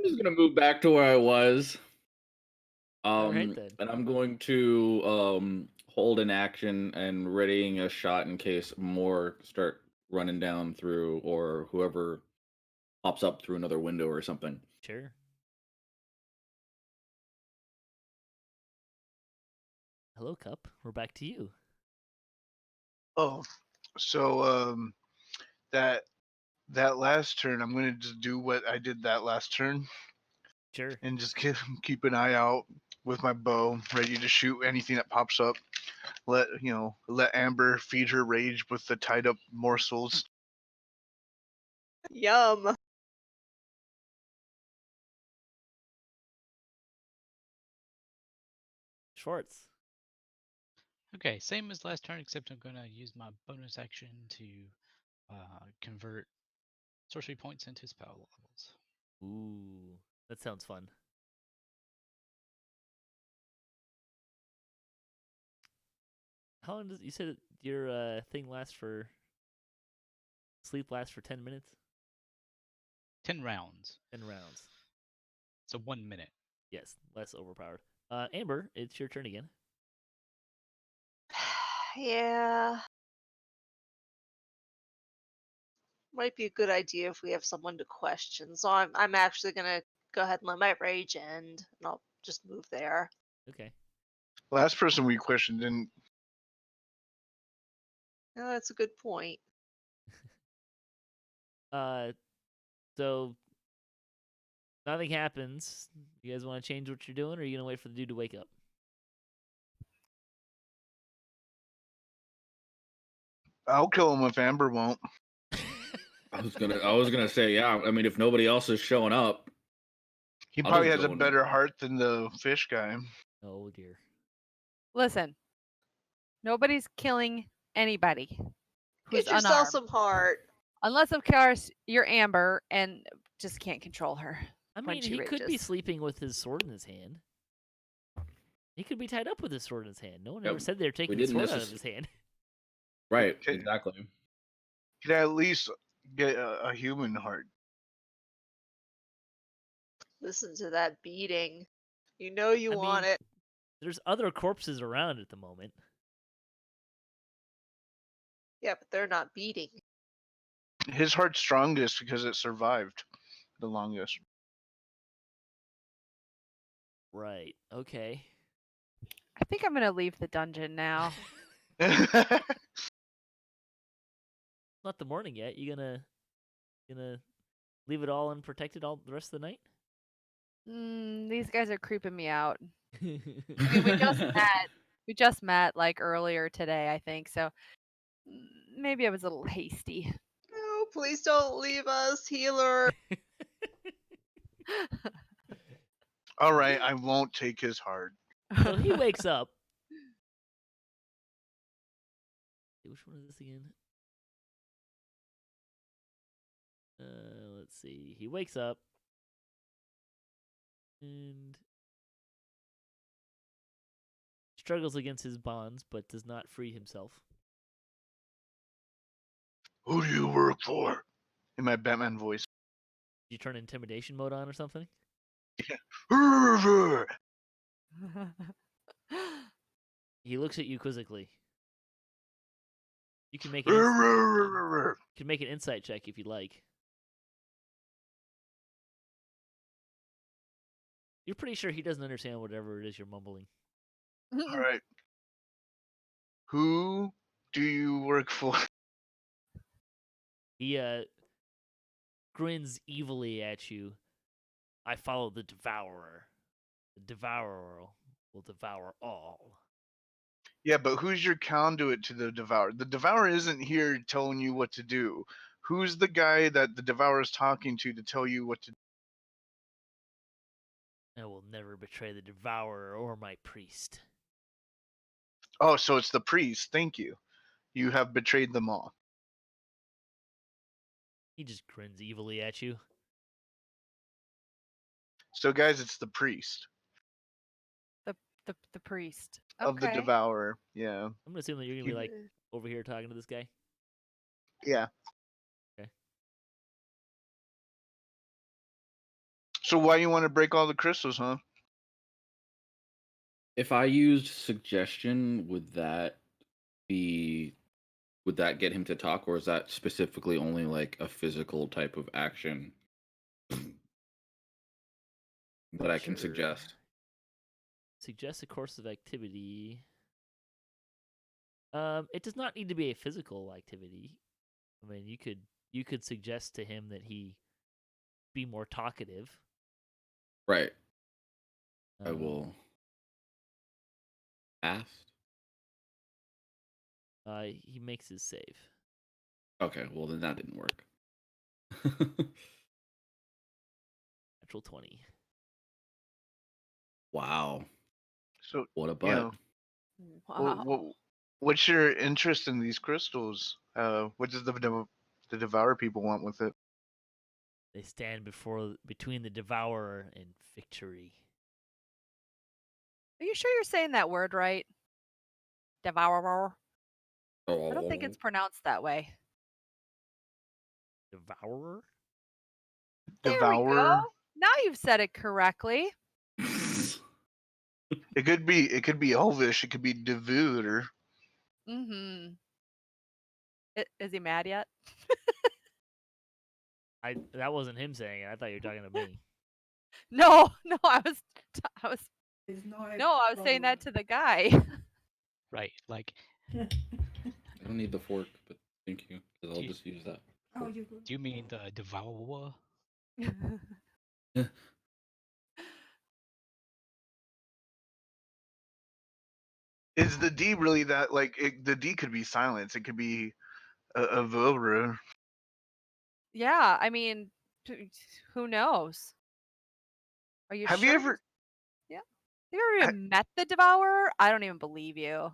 just gonna move back to where I was. All right then. And I'm going to hold an action and readying a shot in case more start running down through, or whoever pops up through another window or something. Sure. Hello, Cup. We're back to you. Oh, so that last turn, I'm gonna just do what I did that last turn Sure. and just keep an eye out with my bow, ready to shoot anything that pops up. Let Amber feed her rage with the tied up morsels. Yum. Schwarz. Okay, same as last turn, except I'm gonna use my bonus action to convert sorcery points into spell levels. Ooh, that sounds fun. How long does you said your thing lasts for? Sleep lasts for 10 minutes. 10 rounds. 10 rounds. So 1 minute. Yes, less overpowered. Amber, it's your turn again. Yeah. Might be a good idea if we have someone to question. So I'm actually gonna go ahead and let my rage end, and I'll just move there. Okay. Last person we questioned didn't. Oh, that's a good point. So nothing happens. You guys want to change what you're doing, or are you gonna wait for the dude to wake up? I'll kill him if Amber won't. I was gonna say, yeah. I mean, if nobody else is showing up, He I'll probably just has a go in. better heart than the fish guy. Oh dear. Listen, nobody's killing anybody who's Get yourself unarmed. some heart. Unless, of course, you're Amber and just can't control her. I when mean, she he could be rages. sleeping with his sword in his hand. He could be tied up with his sword in his hand. No one ever Yep, said they were taking we the didn't sword out of his hand. Right, Okay. exactly. Could I at least get a human heart? Listen to that beating. You know you I want mean, it. There's other corpses around at the moment. Yeah, but they're not beating. His heart's strongest because it survived the longest. Right. Okay. I think I'm gonna leave the dungeon now. Not the morning yet. You gonna leave it all unprotected all the rest of the night? These guys are creeping me out. I mean, we just met. We just met like earlier today, I think. So maybe I was a little hasty. No, please don't leave us, healer. All right, I won't take his heart. So he wakes up. Which one is this again? Let's see. He wakes up and struggles against his bonds, but does not free himself. Who do you work for? In my Batman voice. Did you turn intimidation mode on or something? He looks at you quizzically. You can make an insight check if you'd like. You're pretty sure he doesn't understand whatever it is you're mumbling. All right. Who do you work for? He grins evilly at you. I follow the Devourer. The Devourer will devour all. Yeah, but who's your conduit to the Devourer? The Devourer isn't here telling you what to do. Who's the guy that the Devourer is talking to tell you what to do? I will never betray the Devourer or my priest. Oh, so it's the priest. Thank you. You have betrayed them all. He just grins evilly at you. So, guys, it's the priest the priest. of the Okay. Devourer. Yeah. I'm gonna assume that you're gonna be like over here talking to this guy. Yeah. Okay. So why you want to break all the crystals, huh? If I used suggestion, would that get him to talk, or is that specifically only like a physical type of action that I can Sure. suggest? Suggest a course of activity. It does not need to be a physical activity. I mean, you could suggest to him that he be more talkative. Right. I Um, will ask. He makes his save. Okay, well then that didn't work. Natural 20. Wow. So What a you butt. know, Wow. what's your interest in these crystals? What does the Devour people want with it? They stand between the devourer and victory. Are you sure you're saying that word right? Devourer. I don't think Oh. it's pronounced that way. Devourer? There we go. Devourer. Now you've said it correctly. It could be Elvish. It could be Devour. Mm-hmm. Is he mad yet? That wasn't him saying it. I thought you were talking to me. No, I was It's not a no, I was saying that problem. to the guy. Right. Like, I don't need the fork, but thank you, because I'll Do you- just use that. Oh, you good? do you mean the devourer? Is the D really that like the D could be silence? It could be a Vobra. Yeah, I mean, who knows? Are you Have sure? you ever? Yeah. Have you ever even met the Devourer? I don't even believe you.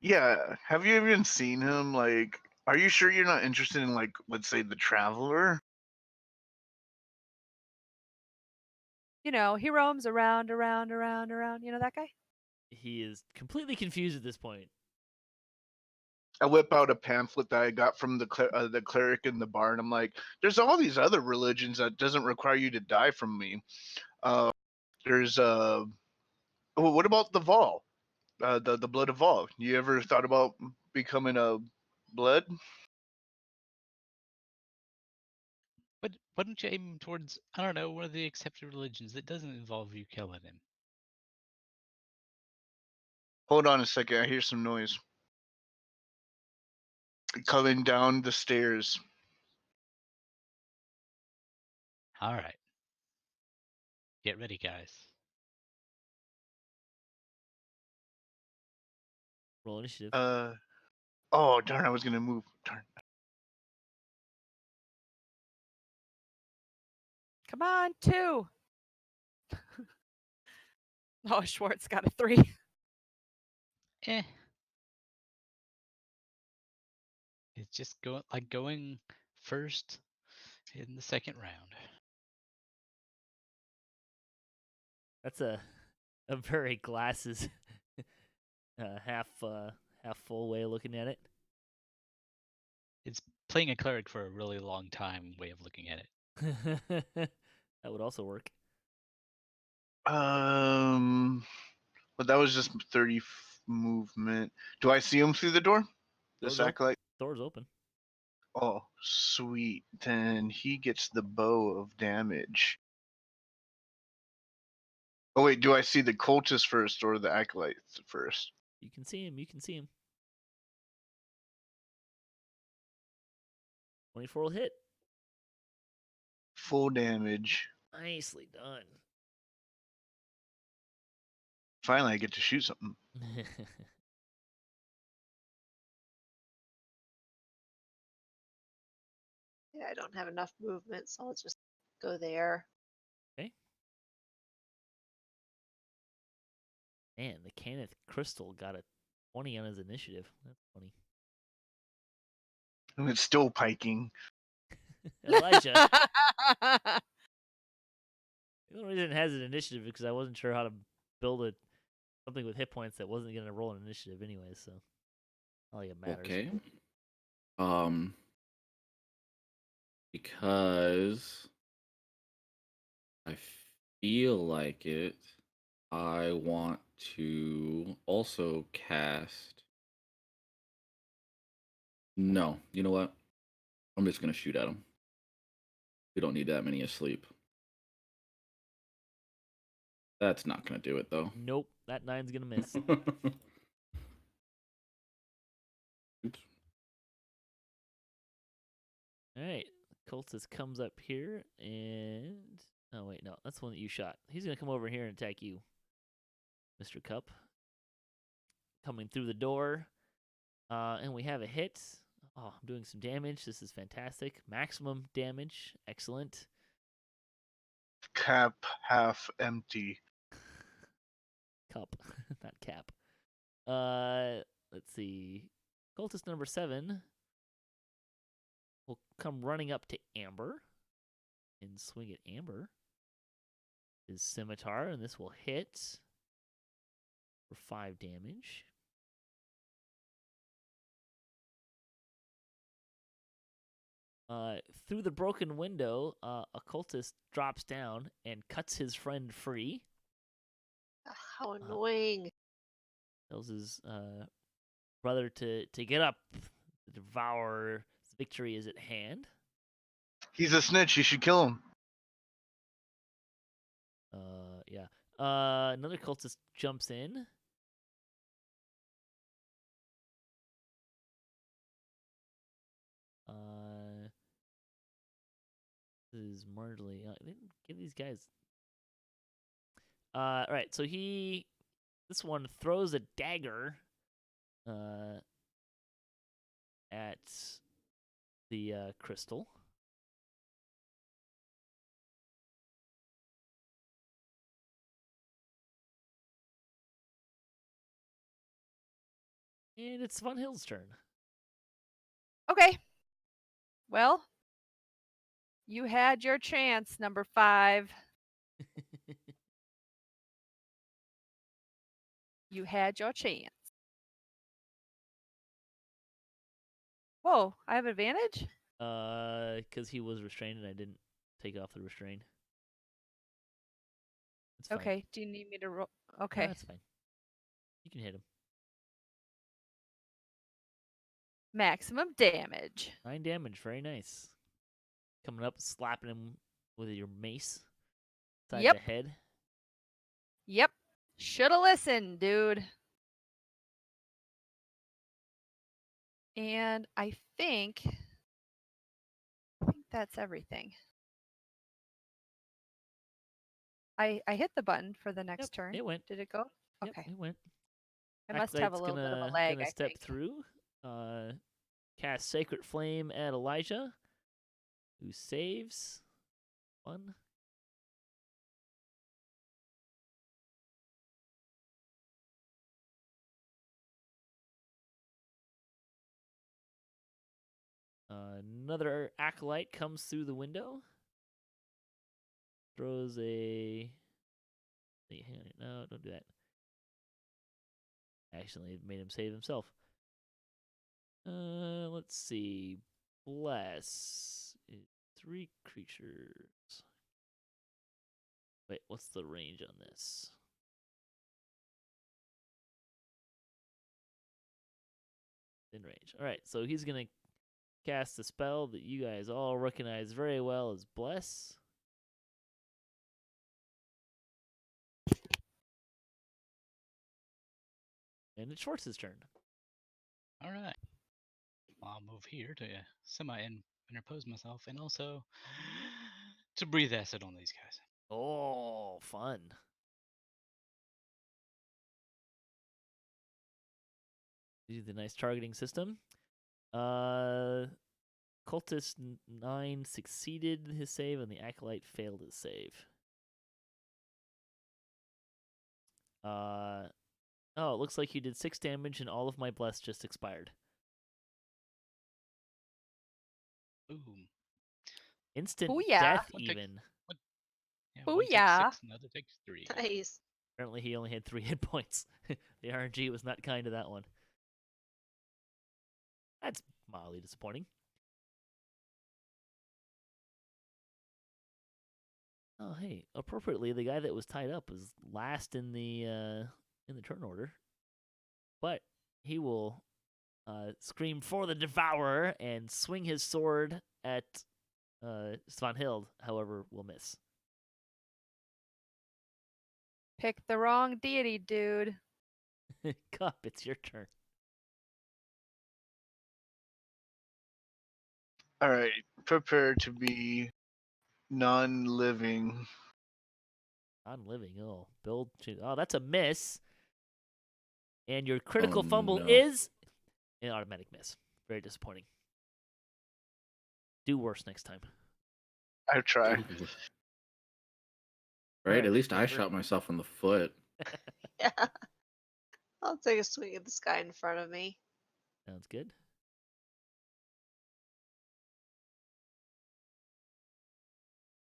Yeah. Have you even seen him? Like, are you sure you're not interested in like, let's say, the Traveler? You know, he roams around. You know that guy? He is completely confused at this point. I whip out a pamphlet that I got from the cleric in the bar, and I'm like, "There's all these other religions that doesn't require you to die from me. There's what about the Vol? The blood of Vol. You ever thought about becoming a blood? But why don't you aim towards, I don't know, one of the accepted religions that doesn't involve you killing him? Hold on a second. I hear some noise coming down the stairs. All right. Get ready, guys. Roll initiative. Oh darn! I was gonna move. Darn. Come on, 2. Oh, Schwartz got a 3. Eh. It's just going first in the second round. That's a very glasses half full way of looking at it. It's playing a cleric for a really long time way of looking at it. That would also work. But that was just 30 movement. Do I see him through the door? The Door's open. acolyte. Door's open. Oh, sweet. Then he gets the bow of damage. Oh wait, do I see the cultist first or the acolyte first? You can see him. You can see him. 24 will hit. Full damage. Nicely done. Finally, I get to shoot something. Yeah, I don't have enough movement, so I'll just go there. Okay. Man, the Cannith Crystal got a 20 on his initiative. That's funny. And it's still piking. Elijah. The only reason it has an initiative is because I wasn't sure how to build something with hit points that wasn't going to roll an initiative anyway, so I don't think it matters. Okay. Because I feel like it. I want to also cast. No, you know what? I'm just gonna shoot at him. We don't need that many asleep. That's not gonna do it though. Nope, that 9's gonna miss. Oops. All right, cultist comes up here and oh wait, no, that's the one that you shot. He's gonna come over here and attack you, Mr. Cup. Coming through the door, and we have a hit. Oh, I'm doing some damage. This is fantastic. Maximum damage, excellent. Cap half empty. Cup, not cap. Let's see. Cultist number 7 will come running up to Amber and swing at Amber. His scimitar, and this will hit for 5 damage. Through the broken window, a cultist drops down and cuts his friend free. How annoying. Tells his brother to get up. The Devourer's victory is at hand. He's a snitch. You should kill him. Yeah. Another cultist jumps in. This is Marley. I didn't give these guys. Right. So this one throws a dagger, at the crystal. And it's Swanhild's turn. Okay. Well, you had your chance, number 5. You had your chance. Whoa, I have advantage? Because he was restrained and I didn't take off the restraint. It's fine. Okay, do you need me to roll? No, Okay. that's fine. You can hit him. Maximum damage. 9 damage. Very nice. Coming up, slapping him with your mace. Side Yep. of the head. Yep. Shoulda listened, dude. And I think that's everything. I hit the button for the next Yep, turn. it went. Did it go? Yep, Okay. it went. I must have a Acolyte's little bit of a lag, gonna I step think. through. Cast Sacred Flame at Elijah, who saves. 1. Another acolyte comes through the window. Throws a. Hang on, no, don't do that. Actually, it made him save himself. Let's see. Bless. 3 creatures. Wait, what's the range on this? In range. All right, so he's gonna cast a spell that you guys all recognize very well as Bless. And it's Schwartz's turn. All right. I'll move here to interpose myself and also to breathe acid on these guys. Oh, fun. Do the nice targeting system. Cultist 9 succeeded his save, and the Acolyte failed his save. Oh, it looks like he did 6 damage, and all of my bless just expired. Boom. Instant Booyah. death, One take- even. Yeah, one takes Booyah. 6, another takes 3. Nice. Apparently, he only had 3 hit points. The RNG was not kind to that one. That's mildly disappointing. Oh, hey, appropriately, the guy that was tied up was last in the turn order, but he will scream for the devourer and swing his sword at Swanhild. However, will miss. Pick the wrong deity, dude. Cup, it's your turn. All right, prepare to be non-living. Non-living. Oh, build. Oh, that's a miss. And your critical Oh, fumble no. is an automatic miss. Very disappointing. Do worse next time. I try. Right? Alright, At least I Ripper. shot myself in the foot. Yeah. I'll take a swing at this guy in front of me. Sounds good.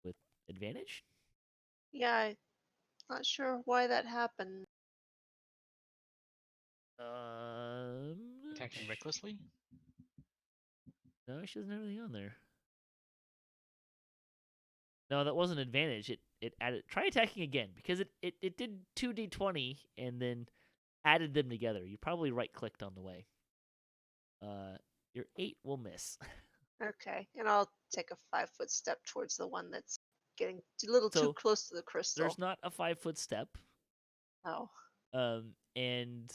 With advantage? Yeah, I'm not sure why that happened. Attacking recklessly? No, she doesn't have anything on there. No, that wasn't advantage. It added. Try attacking again because it did 2d20 and then added them together. You probably right clicked on the way. Your 8 will miss. Okay, and I'll take a 5-foot step towards the one that's getting a little So, too close to the crystal. There's not a 5-foot step. Oh, And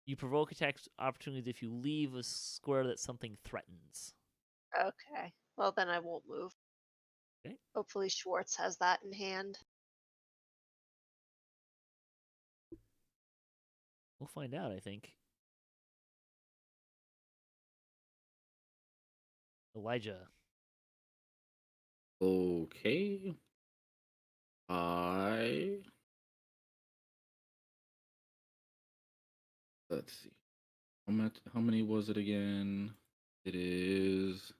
you provoke attack opportunities if you leave a square that something threatens. okay. Well, then I won't move. Okay. Hopefully Schwarz has that in hand. We'll find out, I think. Elijah. Okay. Let's see. How many was it again? It is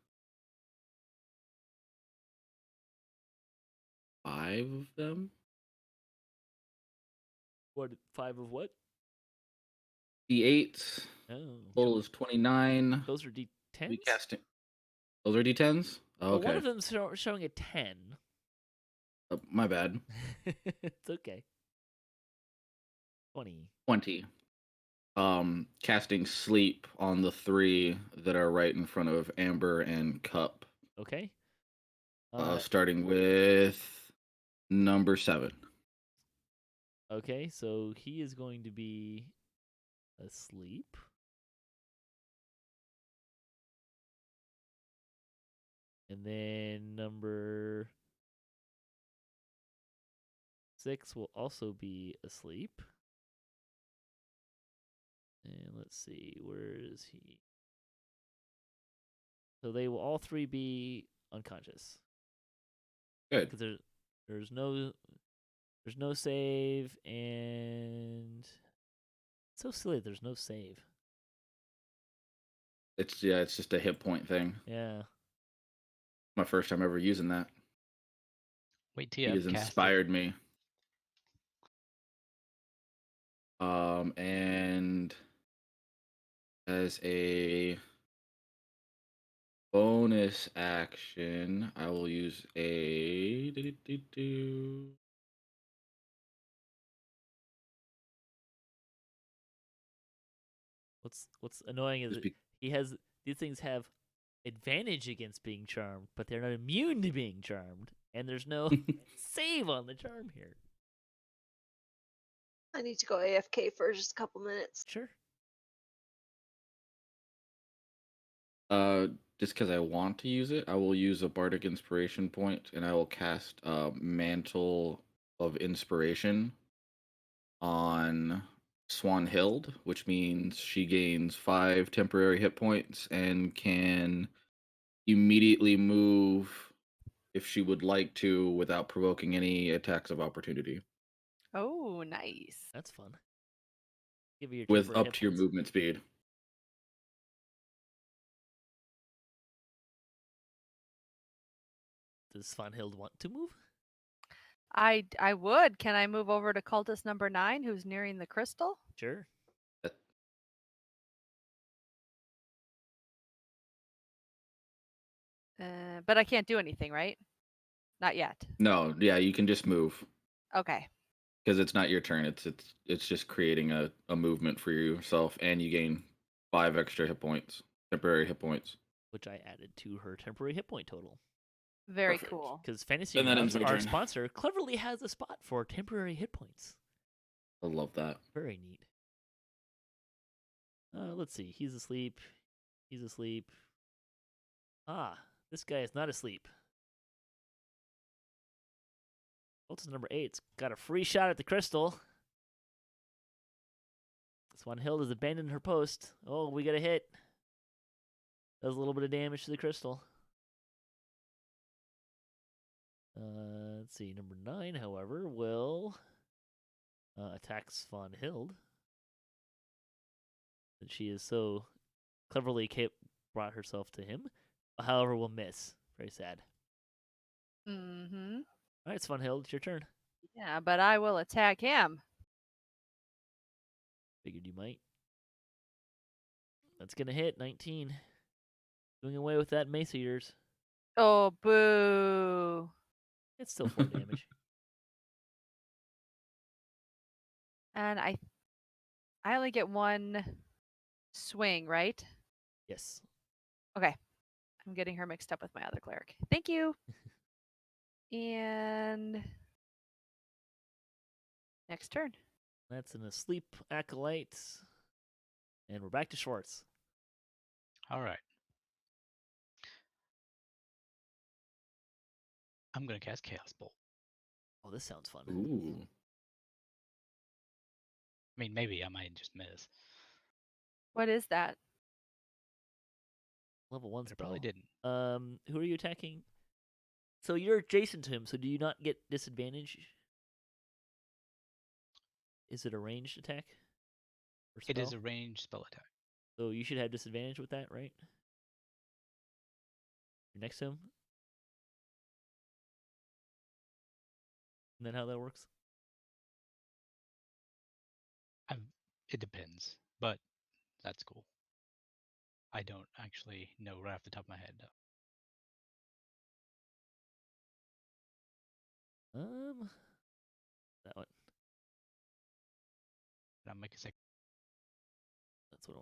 5 of them. What? 5 of what? D8. Oh. Total is 29. Those are D10s? We casting. Those are D10s? Well, Okay. one of them's showing a 10. My bad. It's okay. 20. 20. Casting sleep on the 3 that are right in front of Amber and Cup. Okay. Starting with number 7. Okay, so he is going to be asleep. And then number 6 will also be asleep. And let's see, where is he? So they will all 3 be unconscious. Good. Because there's no save, and it's so silly. There's no save. It's just a hit point thing. Yeah. My first time ever using that. Wait till He you has upcast it. inspired me. And as a bonus action, I will use a What's annoying is Just that these things have advantage against being charmed, but they're not immune to being charmed, and there's no save on the charm here. I need to go AFK for just a couple minutes. Sure. Just because I want to use it, I will use a bardic inspiration point, and I will cast Mantle of Inspiration on Swanhild, which means she gains 5 temporary hit points and can immediately move if she would like to without provoking any attacks of opportunity. Oh, nice. That's fun. Give you your With temporary up hit to your points. movement speed. Does Swanhild want to move? I would. Can I move over to cultist number 9 who's nearing the crystal? Sure. But I can't do anything, right? Not yet. No, yeah, you can just move Okay. because it's not your turn. It's just creating a movement for yourself, and you gain 5 extra hit points, temporary hit points. which I added to her temporary hit point total. Very Perfect. cool. Because Fantasy And that Grounds, ends my our turn. sponsor, cleverly has a spot for temporary hit points. I love that. Very neat. Let's see. He's asleep. He's asleep. Ah, this guy is not asleep. Ultimate number 8's got a free shot at the crystal. Swanhild has abandoned her post. Oh, we got a hit. Does a little bit of damage to the crystal. Let's see. Number 9, however, will attack Swanhild. And she is so cleverly brought herself to him. However, will miss. Very sad. Mm-hmm. All right, Swanhild, it's your turn. Yeah, but I will attack him. Figured you might. That's gonna hit 19. Doing away with that mace of yours. Oh, boo. It's still 4 damage. And I only get one swing, right? Yes. Okay. I'm getting her mixed up with my other cleric. Thank you. And next turn. That's an asleep acolyte. And we're back to Schwarz. All right. I'm going to cast Chaos Bolt. Oh, this sounds fun. Ooh. I mean, maybe I might just miss. What is that? Level 1 But I spell. probably didn't. Who are you attacking? So you're adjacent to him, so do you not get disadvantage? Is it a ranged attack? Or It is spell? a ranged spell attack. So you should have disadvantage with that, right? You're next to him? Isn't that how that works? It depends, but that's cool. I don't actually know right off the top of my head, though. That one. But I'll make a second. That's what I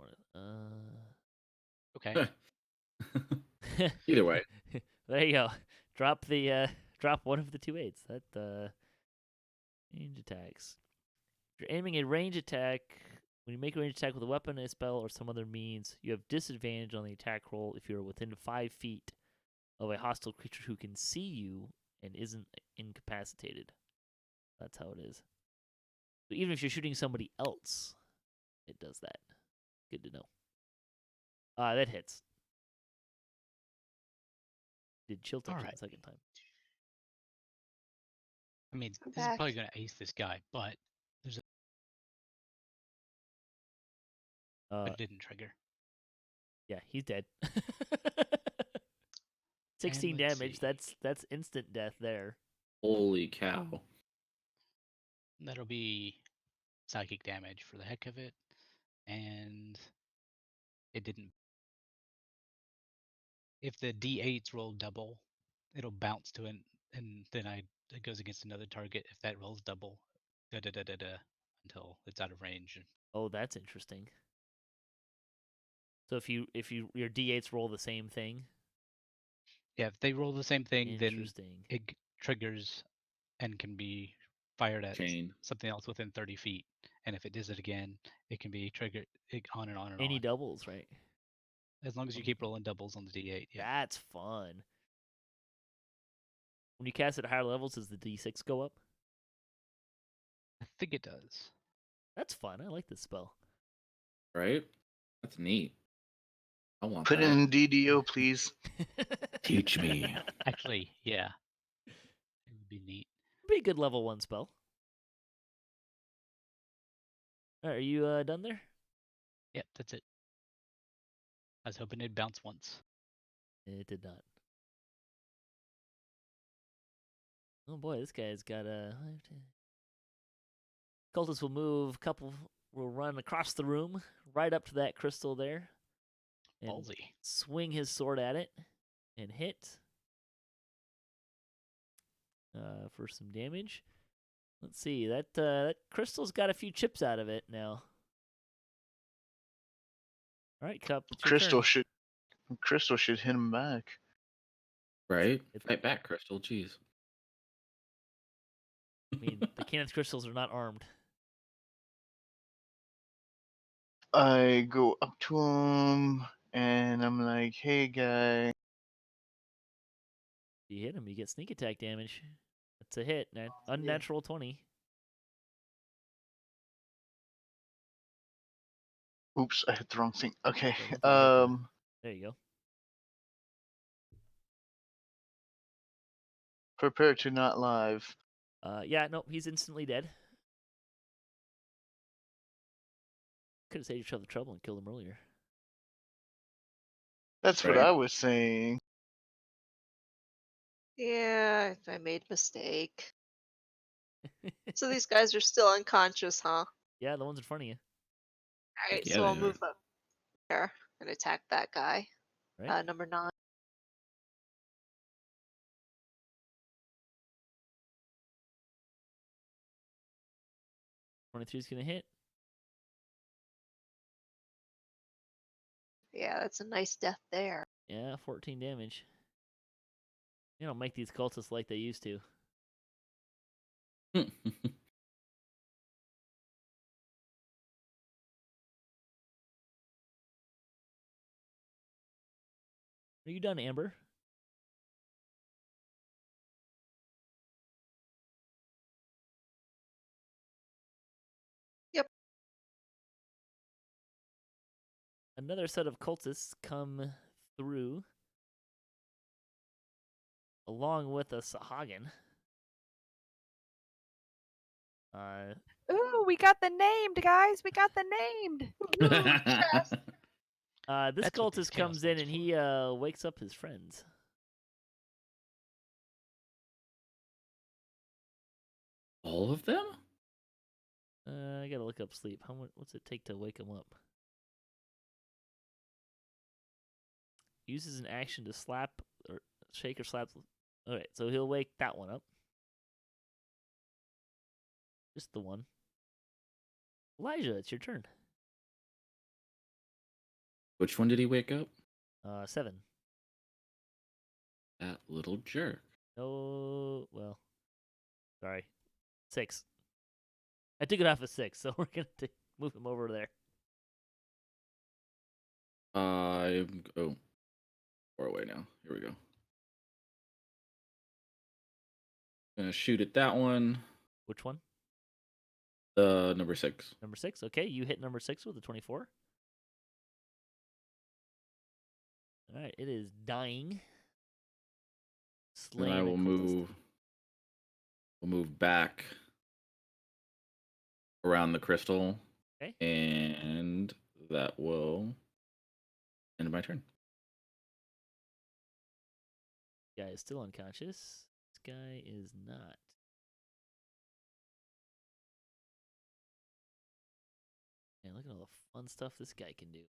wanted. Okay. Either way. There you go. Drop one of the 2 8s. That range attacks. If you're aiming a range attack, when you make a range attack with a weapon, a spell, or some other means, you have disadvantage on the attack roll if you're within 5 feet of a hostile creature who can see you and isn't incapacitated. That's how it is. So even if you're shooting somebody else, it does that. Good to know. That hits. Did chill touch it Alright. the second time. I mean, I'm this is back. probably going to ace this guy, but it didn't trigger. Yeah, he's dead. 16 let's damage. see. That's instant death there. Holy cow. That'll be psychic damage for the heck of it. And it didn't. If the D8s roll double, it'll bounce to it, and then it goes against another target. If that rolls double, until it's out of range. Oh, that's interesting. So if your D8s roll the same thing. Yeah, if they roll the same thing, then Interesting. it triggers and can be fired at Chain. something else within 30 feet. And if it does it again, it can be triggered on and on and Any on. doubles, right? As long as you keep rolling doubles on the D8. Yeah. That's fun. When you cast at higher levels, does the D6 go up? I think it does. That's fun. I like this spell. Right? That's neat. I want Put that. in DDO, please. Teach me. Actually, yeah. It would be neat. Be a good level 1 spell. All right, are you done there? Yep, that's it. I was hoping it'd bounce once. It did not. Oh boy, this guy's got a. Cultists will move. Couple will run across the room, right up to that crystal there, and Ballsy. swing his sword at it, and hit. for some damage. Let's see. That crystal's got a few chips out of it now. All right, Cup. It's your turn. Crystal should hit him back. Right? Fight back, Crystal. Jeez. I mean, the Cannith Crystals are not armed. I go up to him and I'm like, "Hey, guy." You hit him, you get sneak attack damage. That's a hit. Unnatural 20. Oops, I hit the wrong thing. Okay. Yeah, hopefully there you go. Prepare to not live. Yeah, no, he's instantly dead. Could have saved yourself the trouble and killed him earlier. That's what Right. I was saying. Yeah, I made a mistake. So these guys are still unconscious, huh? Yeah, the ones in front of you. Alright, Yeah, so I'll they move up there and attack that guy. Right? Number 9. 23 is going to hit. Yeah, that's a nice death there. Yeah, 14 damage. You don't make these cultists like they used to. Are you done, Amber? Yep. Another set of cultists come through along with a Sauhagin. Ooh, we got the named, guys. We got the named. Yes. This That's what these cultist chaos comes in lights and he wakes up his friends. All of them? I gotta look up sleep. What's it take to wake him up? Uses an action to slap or shake or slap. Alright, so he'll wake that one up. Just the one. Elijah, it's your turn. Which one did he wake up? 7. That little jerk. No, well, sorry. 6. I took it off of 6, so we're gonna move him over there. Oh, far away now. Here we go. Gonna shoot at that one. Which one? Number 6. Number 6. Okay, you hit number 6 with a 24. All right, it is dying. And I will move. We'll move back around the crystal. Okay. And that will end my turn. Guy is still unconscious. This guy is not. Man, look at all the fun stuff this guy can do.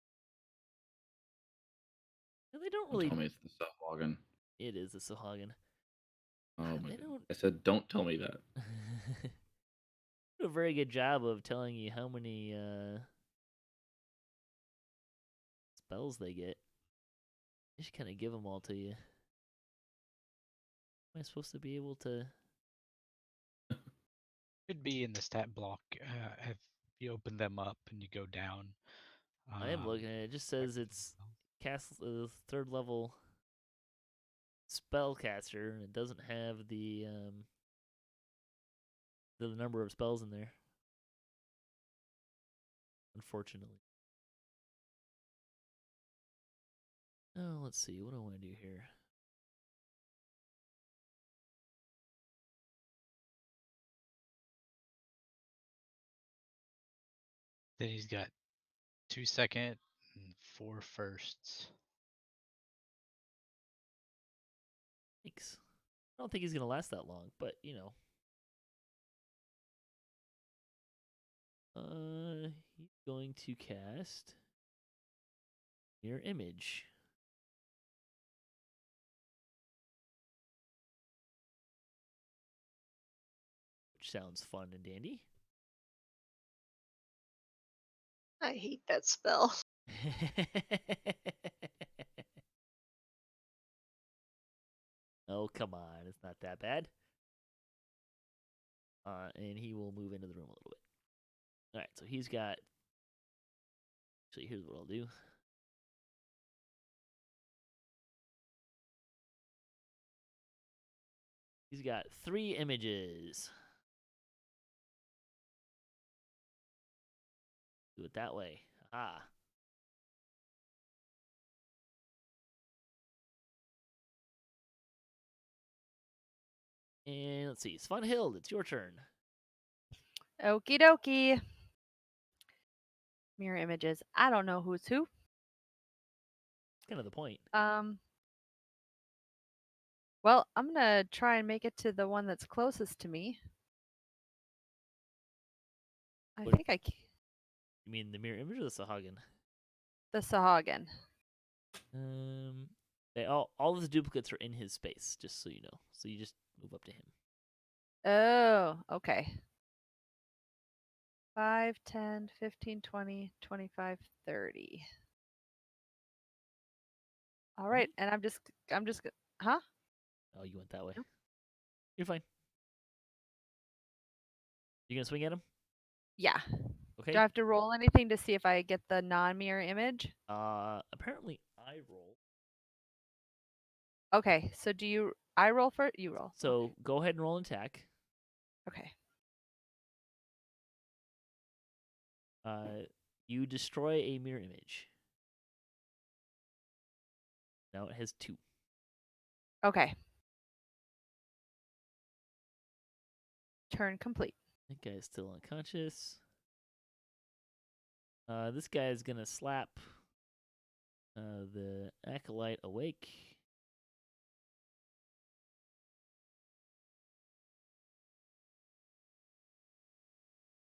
And they don't really. Tell me it's the Sauhagin. It is the Sauhagin. Oh my They god. don't. I said, don't tell me that. Do a very good job of telling you how many spells they get. They should kind of give them all to you. Am I supposed to be able to? Should be in the stat block if you open them up and you go down. I am looking at it. It just says it's cast 3rd level spellcaster, and it doesn't have the number of spells in there. Unfortunately. Oh, let's see. What do I want to do here? Then he's got 2 second and 4 firsts. Thanks. I don't think he's gonna last that long, but you know. He's going to cast Mirror Image. sounds fun and dandy. I hate that spell. Oh, come on. It's not that bad. And he will move into the room a little bit. All right, so he's got... Actually, here's what I'll do. He's got 3 images. Do it that way. Aha. And let's see. Swanhild, it's your turn. Okie dokie. Mirror images. I don't know who's who. That's kind of the point. Well, I'm gonna try and make it to the one that's closest to me. I What- think I You mean the mirror image or the Sauhagin? the Sauhagin. They all of the duplicates are in his space, just so you know. So you just move up to him. Oh, okay. 5, 10, 15, 20, 25, 30. All right, and I'm just huh? Oh, you went that way. Nope. You're fine. You gonna swing at him? Yeah. Okay. Do I have to roll anything to see if I get the non-mirror image? Apparently I roll. Okay, so I roll for it? You roll. So go ahead and roll an attack. Okay. You destroy a mirror image. Now it has 2. Okay. Turn complete. That guy's still unconscious. This guy is gonna slap the acolyte awake.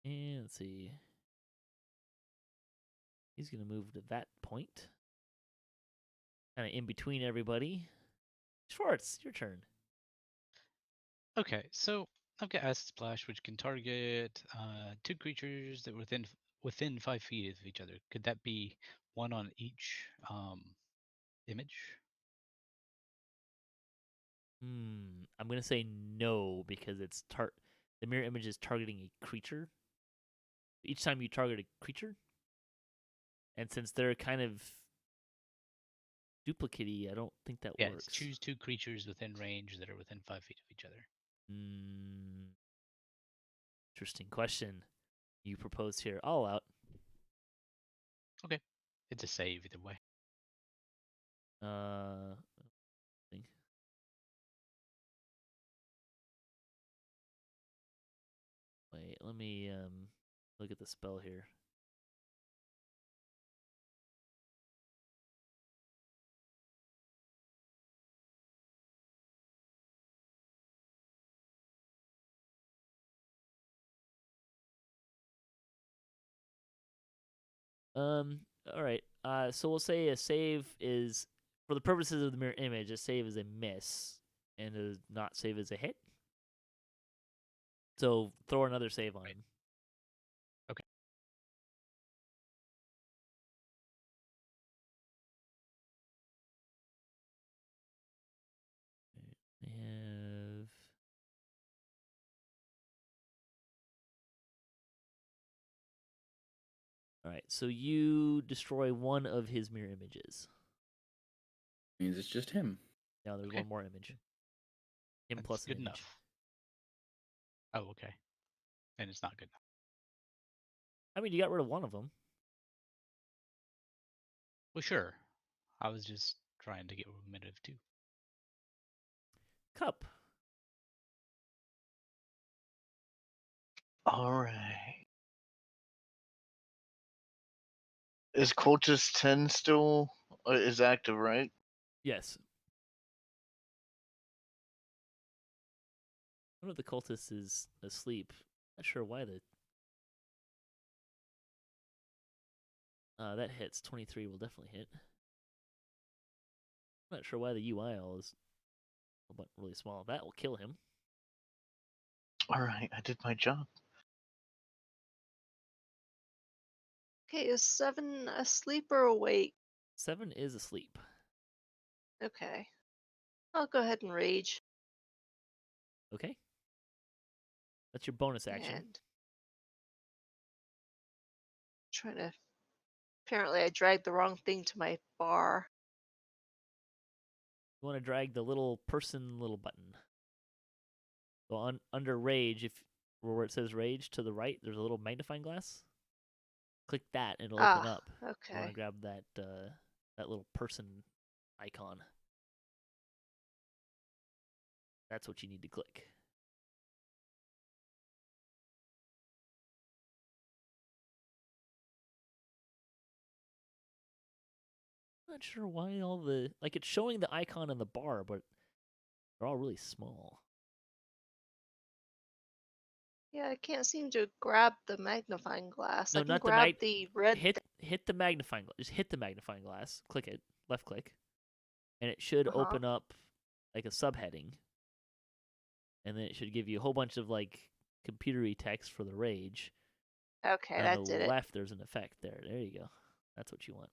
And let's see. He's gonna move to that point. Kind of in between everybody. Schwarz, your turn. Okay, so I've got Acid Splash, which can target 2 creatures that are within 5 feet of each other. Could that be one on each image? I'm gonna say no because it's the mirror image is targeting a creature. Each time you target a creature, and since they're kind of duplicate-y, I don't think that Yes, works. choose 2 creatures within range that are within 5 feet of each other. Interesting question you proposed here. All out. Okay, it's a save either way. Wait, let me look at the spell here. All right. So we'll say a save is, for the purposes of the mirror image, a save is a miss, and a not save is a hit. So throw another save on him. Okay. I have. All right. So you destroy one of his mirror images. Means it's just him. Now there's Okay. one more image. Him That's plus an good image. enough. Oh, okay. And it's not good enough. I mean, you got rid of one of them. Well, sure. I was just trying to get rid of 2. Cup. All right. Is Cultist 10 still is active, right? Yes. One of the cultists is asleep. Not sure why that hits. 23 will definitely hit. Not sure why the UI all is really small. That will kill him. All right, I did my job. Okay, is 7 asleep or awake? 7 is asleep. Okay. I'll go ahead and rage. Okay. That's your bonus action. And trying to. Apparently, I dragged the wrong thing to my bar. You want to drag the little button. So under rage, where it says rage to the right, there's a little magnifying glass. Click that and it'll open up. You want Okay. to grab that little person icon. That's what you need to click. Not sure why it's showing the icon on the bar, but they're all really small. Yeah, I can't seem to grab the magnifying glass. No, I can not the grab the red. hit the magnifying glass. Just hit the magnifying glass. Click it. Left click, and it should Uh-huh. open up like a subheading, and then it should give you a whole bunch of like computery text for the rage. Okay, And that on did the it. left, there's an effect there. There you go. That's what you want.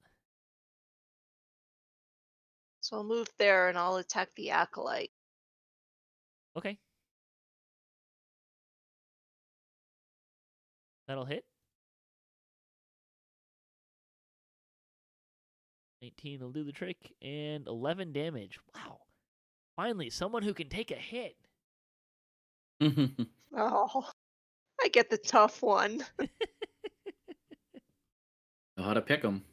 So I'll move there and I'll attack the acolyte. Okay. That'll hit. 19 will do the trick, and 11 damage. Wow. Finally, someone who can take a hit. Oh, I get the tough one. Know how to pick them.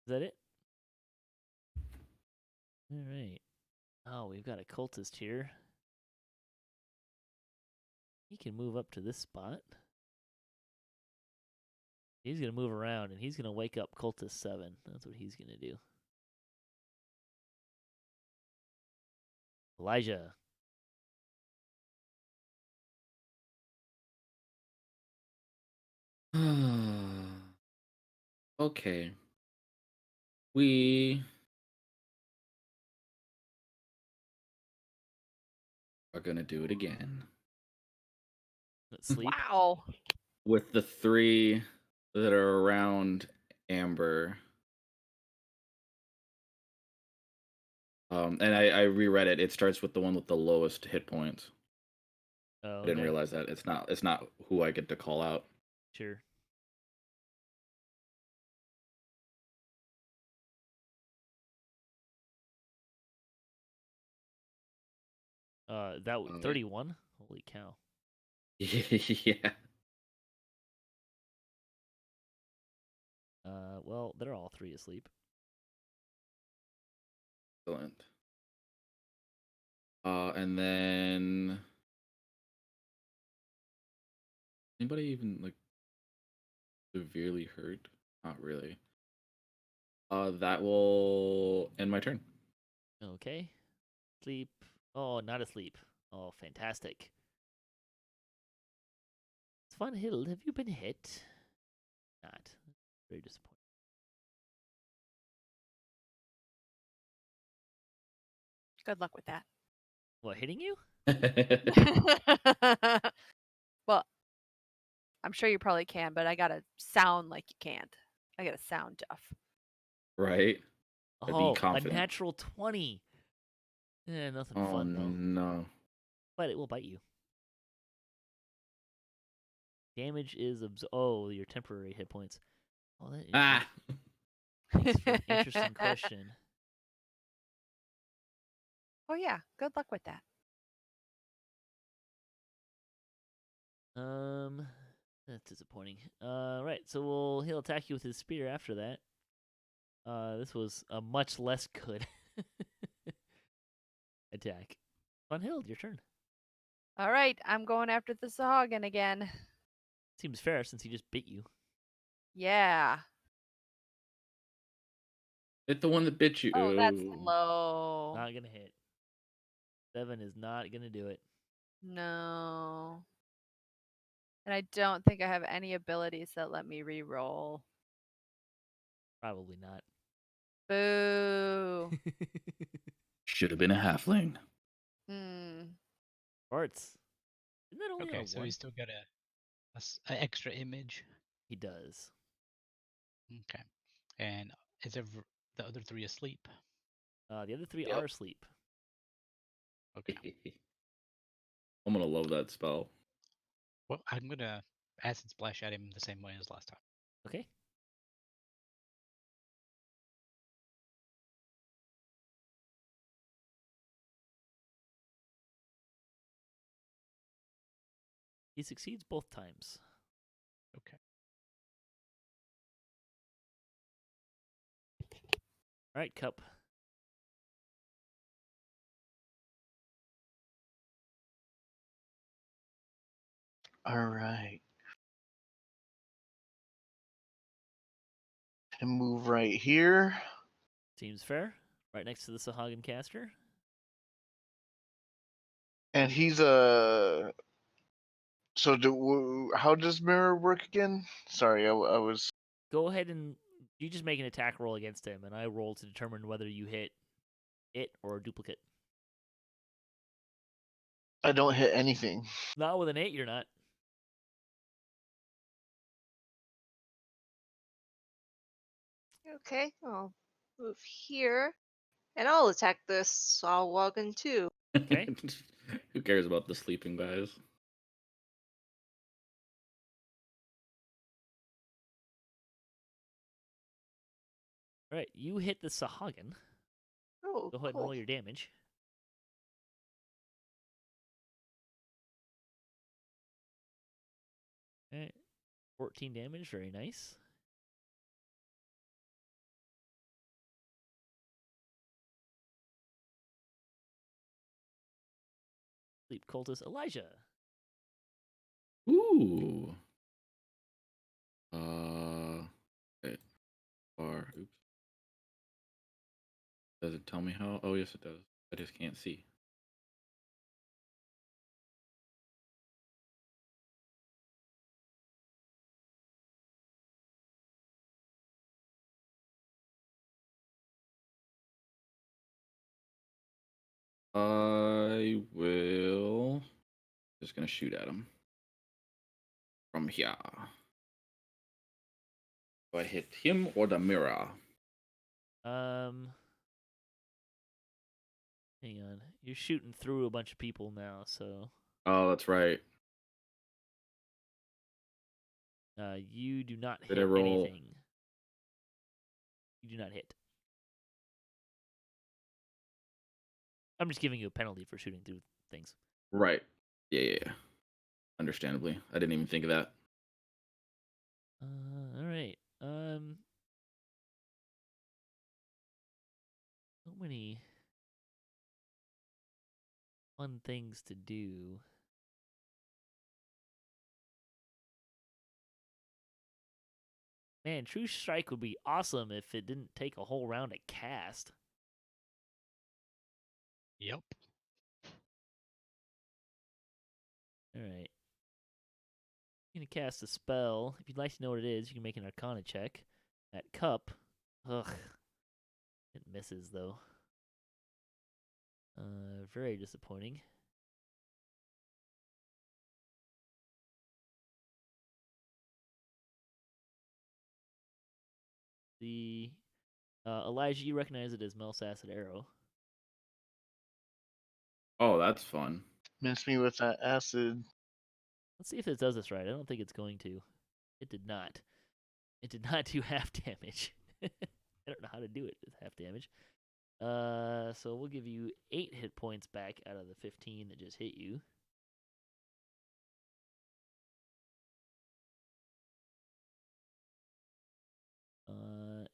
Is that it? All right. Oh, we've got a cultist here. He can move up to this spot. He's going to move around, and he's going to wake up cultist 7. That's what he's going to do. Elijah. Okay. We are gonna do it again Sleep. Wow. with the 3 that are around Amber. And I reread it. It starts with the one with the lowest hit points. Oh, I didn't okay. realize that. It's not who I get to call out. Sure. That 31? Holy cow. Yeah. Well, they're all 3 asleep. Excellent. And then anybody even like severely hurt? Not really. That will end my turn. Okay. Sleep. Oh, not asleep. Oh, fantastic. Swanhild, have you been hit? Not. Very disappointing. Good luck with that. What, hitting you? Well, I'm sure you probably can, but I gotta sound like you can't. I gotta sound tough. Right? I'd be Oh, a confident. natural 20. Nothing Oh fun, though. no. But it will bite you. Damage is oh, your temporary hit points. Oh, that is Ah. that's an interesting question. Oh yeah, good luck with that. That's disappointing. Right, so he'll attack you with his spear after that. This was a much less good attack. Swanhild, your turn. All right, I'm going after the Sauhagin again. Seems fair since he just bit you. Yeah. Hit the one that bit you. Oh, that's Ooh. low. Not gonna hit. 7 is not gonna do it. No. And I don't think I have any abilities that let me re-roll. Probably not. Boo. Should have been a halfling. Schwarz. Isn't that only on Okay, a so one? he's still got a extra image. He does. Okay, and is the other three asleep? The other three Yep. are asleep. Okay. I'm gonna love that spell. Well, I'm gonna acid splash at him the same way as last time. Okay. He succeeds both times. Okay. All right, Cup. All right. And move right here. Seems fair. Right next to the Sauhagin caster. And he's a. So how does mirror work again? Sorry, I was. Go ahead and you just make an attack roll against him, and I roll to determine whether you hit it or a duplicate. I don't hit anything. Not with an 8, you're not. Okay, I'll move here. And I'll attack this Sauhagin too. Okay. Who cares about the sleeping guys? All right, you hit the Sauhagin. Oh, Go ahead and cool. roll your damage. All right. 14 damage, very nice. Sleep cultist Elijah. Ooh. Wait. Oops. Does it tell me how? Oh, yes, it does. I just can't see. I will. Just gonna shoot at him from here. Do I hit him or the mirror? Hang on. You're shooting through a bunch of people now, so Oh, that's right. you do not Did hit I roll? anything. You do not hit. I'm just giving you a penalty for shooting through things. Right. Yeah. Understandably, I didn't even think of that. All right. So many fun things to do. Man, True Strike would be awesome if it didn't take a whole round to cast. Yep. All right. You're going to cast a spell. If you'd like to know what it is, you can make an Arcana check. That cup. Ugh. It misses, though. Very disappointing. The Elijah, you recognize it as Mel's Acid Arrow. Oh, that's fun. Miss me with that acid. Let's see if it does this right. I don't think it's going to. It did not. It did not do half damage. I don't know how to do it with half damage. So we'll give you 8 hit points back out of the 15 that just hit you.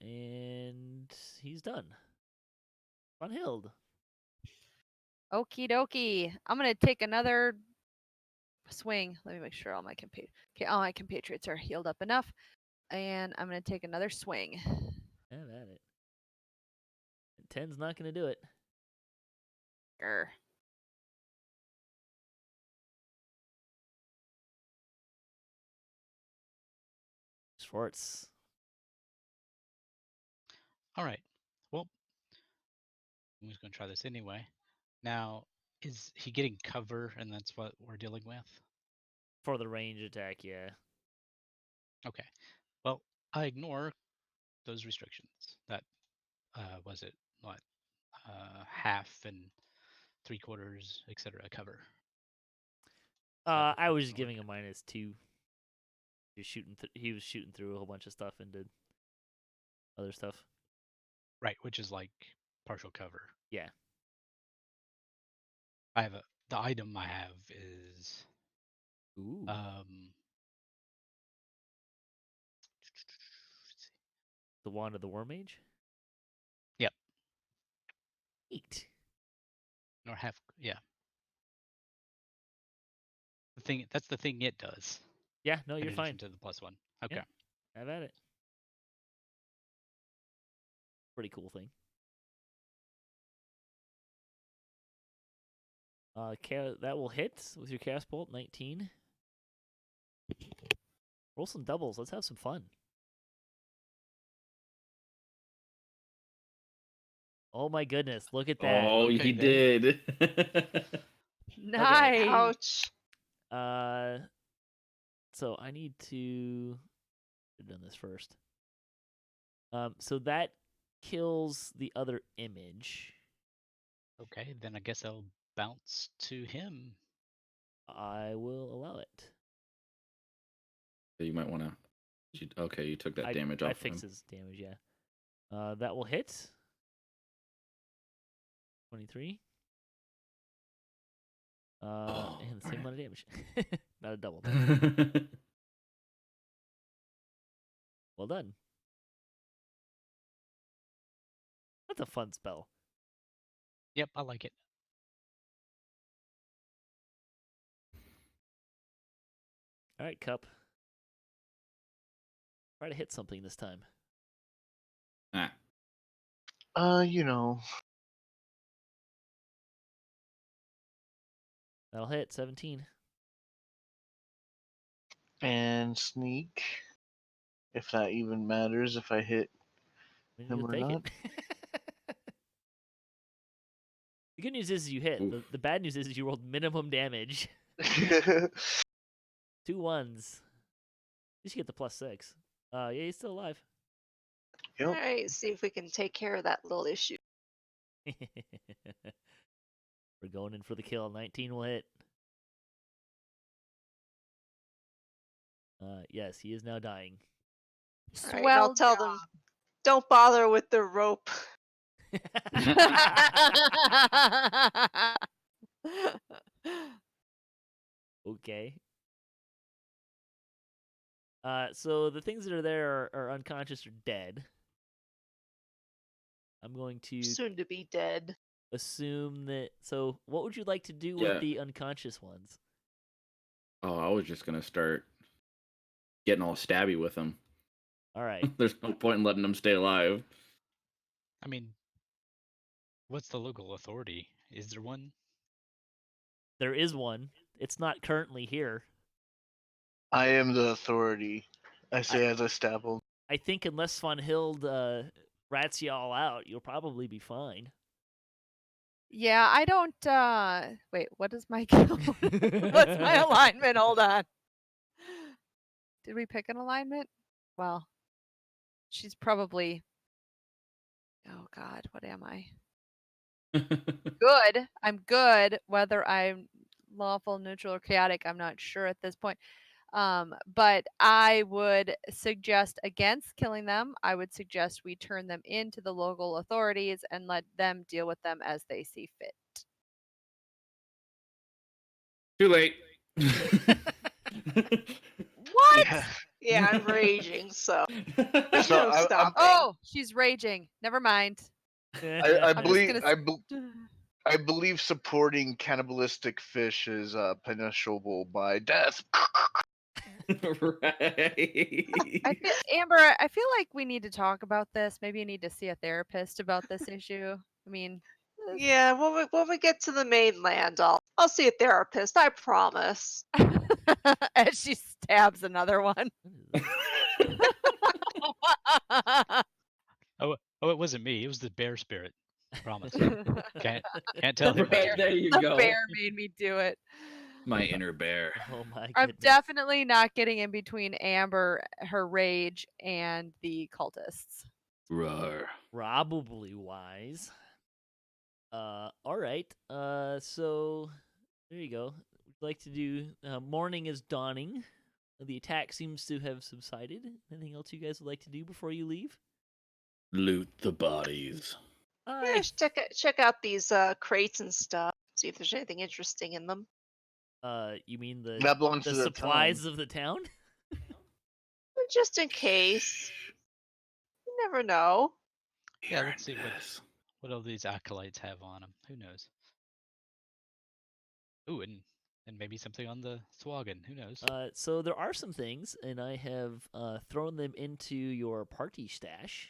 And he's done. Swanhild. Okie dokie. I'm gonna take another swing. Let me make sure all my compatriots are healed up enough, and I'm gonna take another swing. Have at it. 10's not gonna do it. Grr. Schwarz. All right. I'm just going to try this anyway. Now, is he getting cover, and that's what we're dealing with? For the range attack, yeah. Okay. Well, I ignore those restrictions. That was it. What? Half and 3/4, etc. cover. I was just ignore giving that. a -2. He was shooting through a whole bunch of stuff and did other stuff. Right, which is like partial cover. Yeah. I have the item I have is Ooh. The Wand of the War Mage? Yep. 8. Or half, yeah. That's the thing it does. Yeah, no, in you're addition fine. to the +1. Okay. Yeah. Have at it. Pretty cool thing. That will hit with your cast bolt, 19. Roll some doubles. Let's have some fun. Oh my goodness! Look at that. Oh, Okay, he then. did. Nice. Ouch. So I need to have done this first. So that kills the other image. Okay, then I guess I'll bounce to him. I will allow it. You might want to. Okay, you took that damage off. I fixed his damage. Yeah. That will hit. 23. And the same amount of damage. Not a double. Well done. That's a fun spell. Yep, I like it. All right, Cup. Try to hit something this time. You know. That'll hit. 17. And sneak. If that even matters, if I hit him You'll or take not. it. The good news is you hit. The bad news is you rolled minimum damage. 2 1s. You should get the +6. Yeah, he's still alive. Yep. All right, see if we can take care of that little issue. We're going in for the kill. 19 will hit. Yes, he is now dying. All right, and I'll tell them, don't bother with the rope. Okay. So the things that are there are unconscious or dead. I'm going to Soon to be dead. assume that. So, what would you like to do with the unconscious ones? Oh, I was just gonna start getting all stabby with them. All right. There's no point in letting them stay alive. I mean, what's the local authority? Is there one? There is one. It's not currently here. I am the authority. I say as I stab him. I think unless Swanhild rats you all out, you'll probably be fine. Yeah, I don't. Wait, what is my what's my alignment? Hold on. Did we pick an alignment? Well, she's probably. Oh God, what am I? Good. I'm good. Whether I'm lawful, neutral, or chaotic, I'm not sure at this point. But I would suggest against killing them. I would suggest we turn them into the local authorities and let them deal with them as they see fit. Too late. What? Yeah, I'm raging, so So no stopping. Oh, she's raging. Never mind. I I'm just believe gonna I believe supporting cannibalistic fish is punishable by death. Right. Amber, I feel like we need to talk about this. Maybe you need to see a therapist about this issue. I mean, Yeah, when we get to the mainland, I'll see a therapist. I promise. as she stabs another one. Oh, it wasn't me. It was the bear spirit. Promise. Can't tell him. Right, there you The go. bear made me do it. My inner bear. Oh my I'm goodness. definitely not getting in between Amber, her rage, and the cultists. Roar. Probably wise. All right. So there you go. We'd like to do. Morning is dawning. The attack seems to have subsided. Anything else you guys would like to do before you leave? Loot the bodies. Yeah, I should check out these crates and stuff. See if there's anything interesting in them. You mean That belongs the to the supplies town. of the town? But just in case. You never know. Yeah, let's see Yes. what all these acolytes have on them. Who knows? Ooh, and maybe something on the Sauhagin. Who knows? So there are some things, and I have thrown them into your party stash.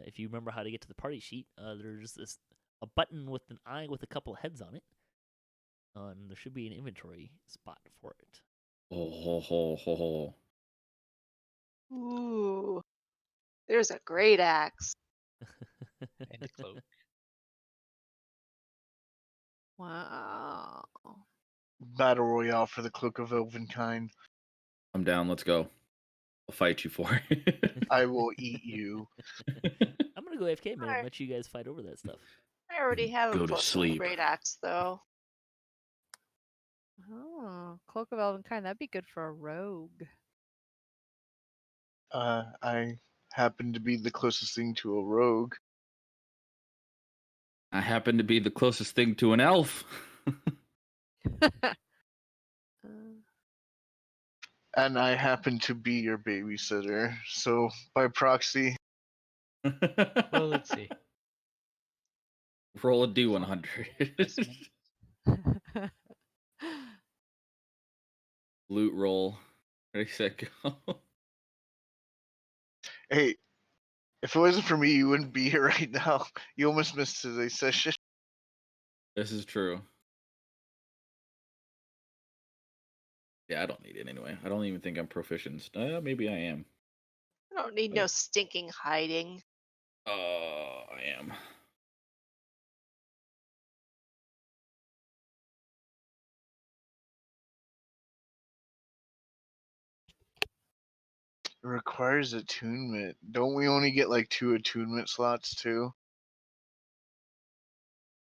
If you remember how to get to the party sheet, there's a button with an eye with a couple heads on it. And there should be an inventory spot for it. Oh, ho, ho, ho, ho. Ooh. There's a great axe. And a cloak. Wow. Battle Royale for the Cloak of Elvenkind. I'm down. Let's go. I'll fight you for it. I will eat you. I'm gonna go AFK a minute and Alright. let you guys fight over that stuff. I already have Go a to +1 sleep. great axe, though. Oh, Cloak of Elvenkind. That'd be good for a rogue. I happen to be the closest thing to a rogue. I happen to be the closest thing to an elf. And I happen to be your babysitter. So, by proxy, Well, let's see. Roll a D100. Loot roll. Ready, set, go. hey, if it wasn't for me, you wouldn't be here right now. You almost missed today's session. This is true. Yeah, I don't need it anyway. I don't even think I'm proficient. Maybe I am. I don't need no stinking hiding. I am. It requires attunement. Don't we only get like 2 attunement slots too?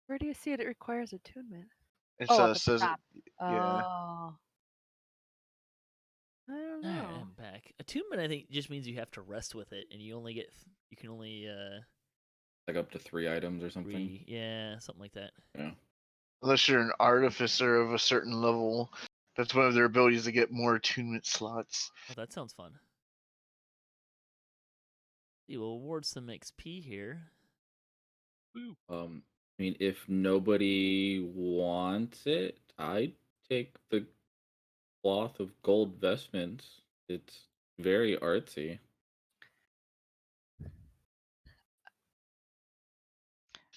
Where do you see it? It requires attunement. It Oh, up at the says top. yeah. Oh. I don't All right, know. I'm back. Attunement, I think, just means you have to rest with it, and you can only Like up to 3 items or something. yeah, something like that. Yeah. Unless you're an artificer of a certain level, that's one of their abilities to get more attunement slots. Oh, that sounds fun. You will award some XP here. I mean, if nobody wants it, I'd take the cloth of gold vestments. It's very artsy.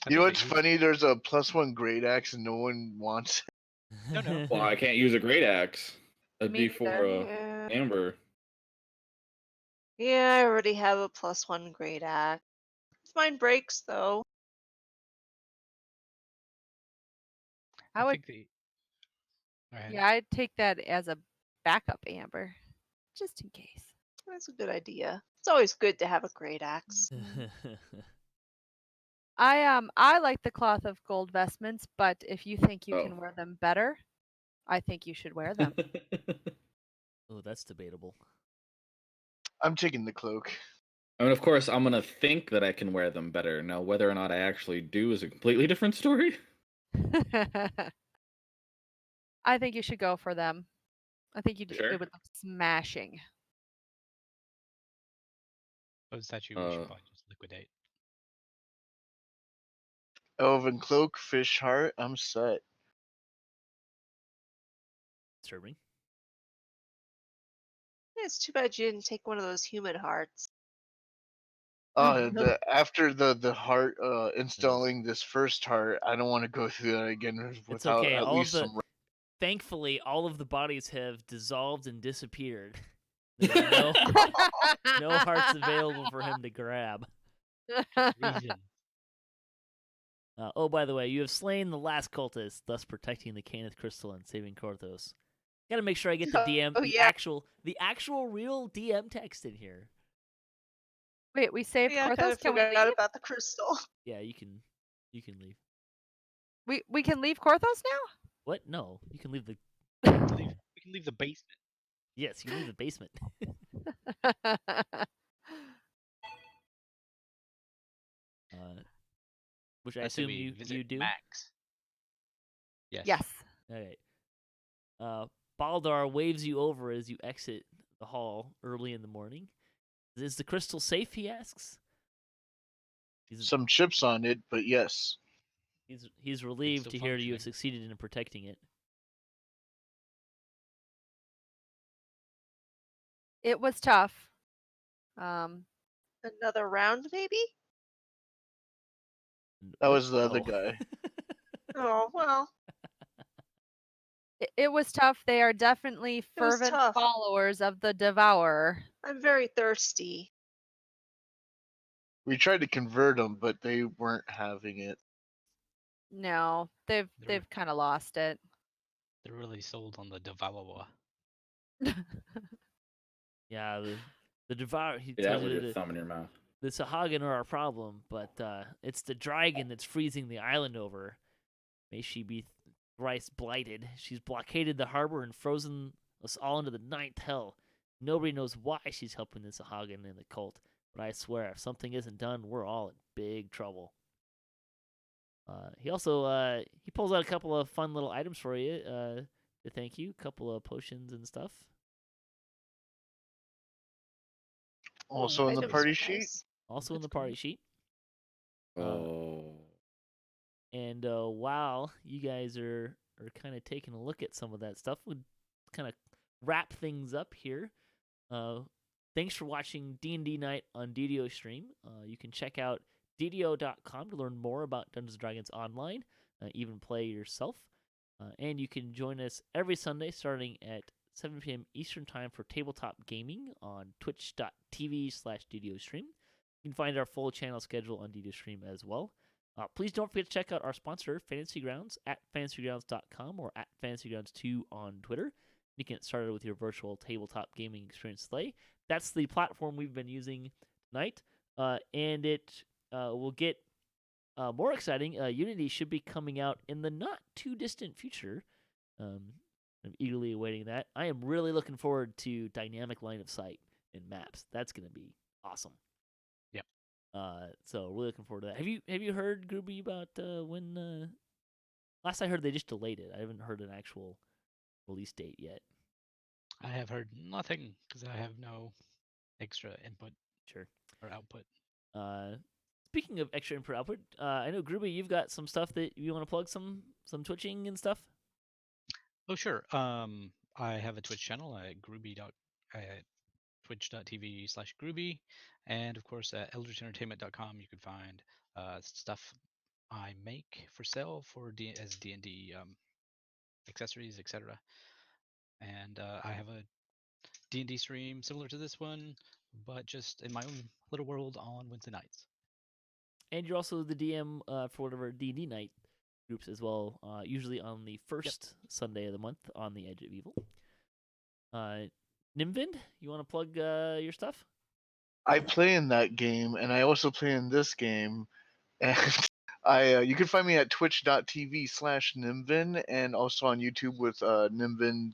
You know what's funny? There's a +1 great axe and no one wants it. No. Well, I can't use a great axe. That'd Me be for neither. Yeah. Amber. Yeah, I already have a +1 great axe. Mine breaks, though. I would. think the. All right. Yeah, I'd take that as a backup, Amber, just in case. That's a good idea. It's always good to have a great axe. I like the cloth of gold vestments, but if you think you Oh. can wear them better, I think you should wear them. Oh, that's debatable. I'm taking the cloak. I mean, of course, I'm gonna think that I can wear them better. Now, whether or not I actually do is a completely different story. I think you should go for them. I think Sure. it would look smashing. Those that we should probably just liquidate. Elven cloak, fish heart. I'm set. Disturbing. Yeah, it's too bad you didn't take one of those human hearts. After the heart installing this first heart, I don't want to go through that again It's without okay. at least some. Thankfully, all of the bodies have dissolved and disappeared. There's no hearts available for him to grab. Reason. Oh, by the way, you have slain the last cultist, thus protecting the Cannith Crystal and saving Korthos. Gotta make sure I get the DM, Oh, the yeah. actual real DM text in here. Wait, we saved Yeah, I kind Korthos. of Can we forgot leave? about the crystal. Yeah, you can leave. We can leave Korthos What? No, you can leave the. We can leave the basement. Yes, you can leave the basement. now? Which I Let's say assume we you visit do. Max. Yes. Yes. Okay. Baldar waves you over as you exit the hall early in the morning. Is the crystal safe? He asks. Some chips on it, but yes. He's relieved still to hear you have functioning. succeeded in protecting it. It was tough. Another round, maybe? That What? was the other Oh. guy. Oh, well. It was tough. They are definitely was fervent tough. followers of the Devourer. I'm very thirsty. We tried to convert them, but they weren't having it. No, they've kind of lost it. They're really sold on the Devourer. Yeah, the Devour. He Yeah, tells with you your that thumb in your mouth. the Sauhagin are our problem, but it's the dragon that's freezing the island over. May she be thrice blighted. She's blockaded the harbor and frozen us all into the ninth hell. Nobody knows why she's helping the Sauhagin and the cult, but I swear, if something isn't done, we're all in big trouble. He also he pulls out a couple of fun little items for you to thank you. A couple of potions and stuff. Also in the Items party are sheet. nice. Also in That's the party cool. sheet. Oh. And while you guys are kind of taking a look at some of that stuff, we'll kind of wrap things up here. Thanks for watching D&D Night on DDOstream. You can check out DDO.com to learn more about Dungeons & Dragons Online, even play yourself. And you can join us every Sunday starting at 7 p.m. Eastern Time for tabletop gaming on twitch.tv/DDOstream. You can find our full channel schedule on DDOstream as well. Please don't forget to check out our sponsor, Fantasy Grounds, at fantasygrounds.com or at fantasygrounds2 on Twitter. You can get started with your virtual tabletop gaming experience today. That's the platform we've been using tonight, and it will get more exciting. Unity should be coming out in the not too distant future. I'm eagerly awaiting that. I am really looking forward to dynamic line of sight in maps. That's going to be awesome. Yep. So really looking forward to that. Have you heard, Gruubii, about when? Last I heard, they just delayed it. I haven't heard an actual release date yet. I have heard nothing because I have no extra input Sure. or output. Speaking of extra input output, I know, Gruubii, you've got some stuff that you want to plug, some twitching and stuff. Oh sure. I have a Twitch channel at twitch.tv/Gruubii, and of course at eldritchentertainment.com you can find stuff I make for sale for as D&D accessories, etc. And I have a D&D stream similar to this one, but just in my own little world on Wednesday nights. And you're also the DM for whatever D&D night groups as well, usually on the first Sunday of the month on the Edge of Evil. Nimvind, you want to plug your stuff? I play in that game, and I also play in this game. And you can find me at twitch.tv/Nimvind, and also on YouTube with Nimvind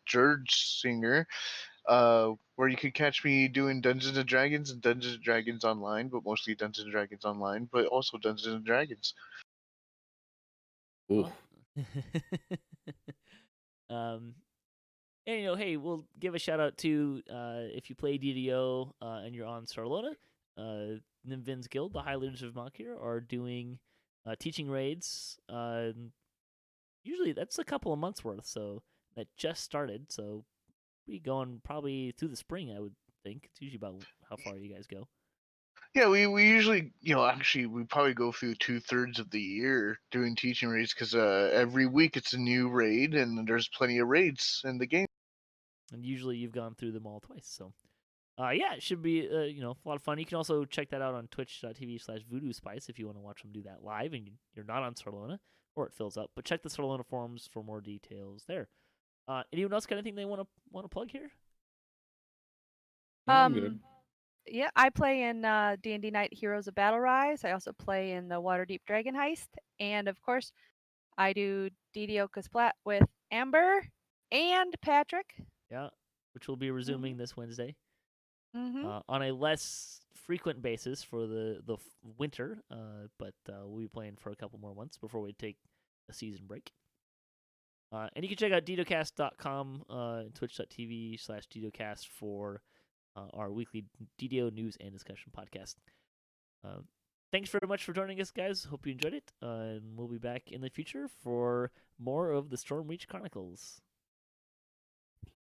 Dirgesinger, where you can catch me doing Dungeons and Dragons and Dungeons and Dragons Online, but mostly Dungeons and Dragons Online, but also Dungeons and Dragons. Ooh. And hey, we'll give a shout out to if you play DDO and you're on Sarlona, Nimvind's Guild, the High Leaders of Makir, are doing teaching raids. Usually that's a couple of months worth, so that just started. So we going probably through the spring, I would think. It's usually about how far you guys go. Yeah, we usually, actually, we probably go through 2/3 of the year doing teaching raids because every week it's a new raid, and there's plenty of raids in the game. And usually you've gone through them all twice. So Yeah, it should be a lot of fun. You can also check that out on twitch.tv/voodoo spice if you want to watch them do that live and you're not on Sarlona or it fills up. But check the Sarlona forums for more details there. Anyone else got anything they want to plug here? No, I'm good. Yeah, I play in D&D Night Heroes of Battle Rise. I also play in the Waterdeep Dragon Heist, and of course, I do DDO Splat with Amber and Patrick. Yeah, which will be resuming this Wednesday Mm-hmm. on a less frequent basis for the winter, but we'll be playing for a couple more months before we take a season break. And you can check out DDOcast.com and twitch.tv/DDOcast for our weekly DDO news and discussion podcast. Thanks very much for joining us, guys. Hope you enjoyed it. And we'll be back in the future for more of the Stormreach Chronicles.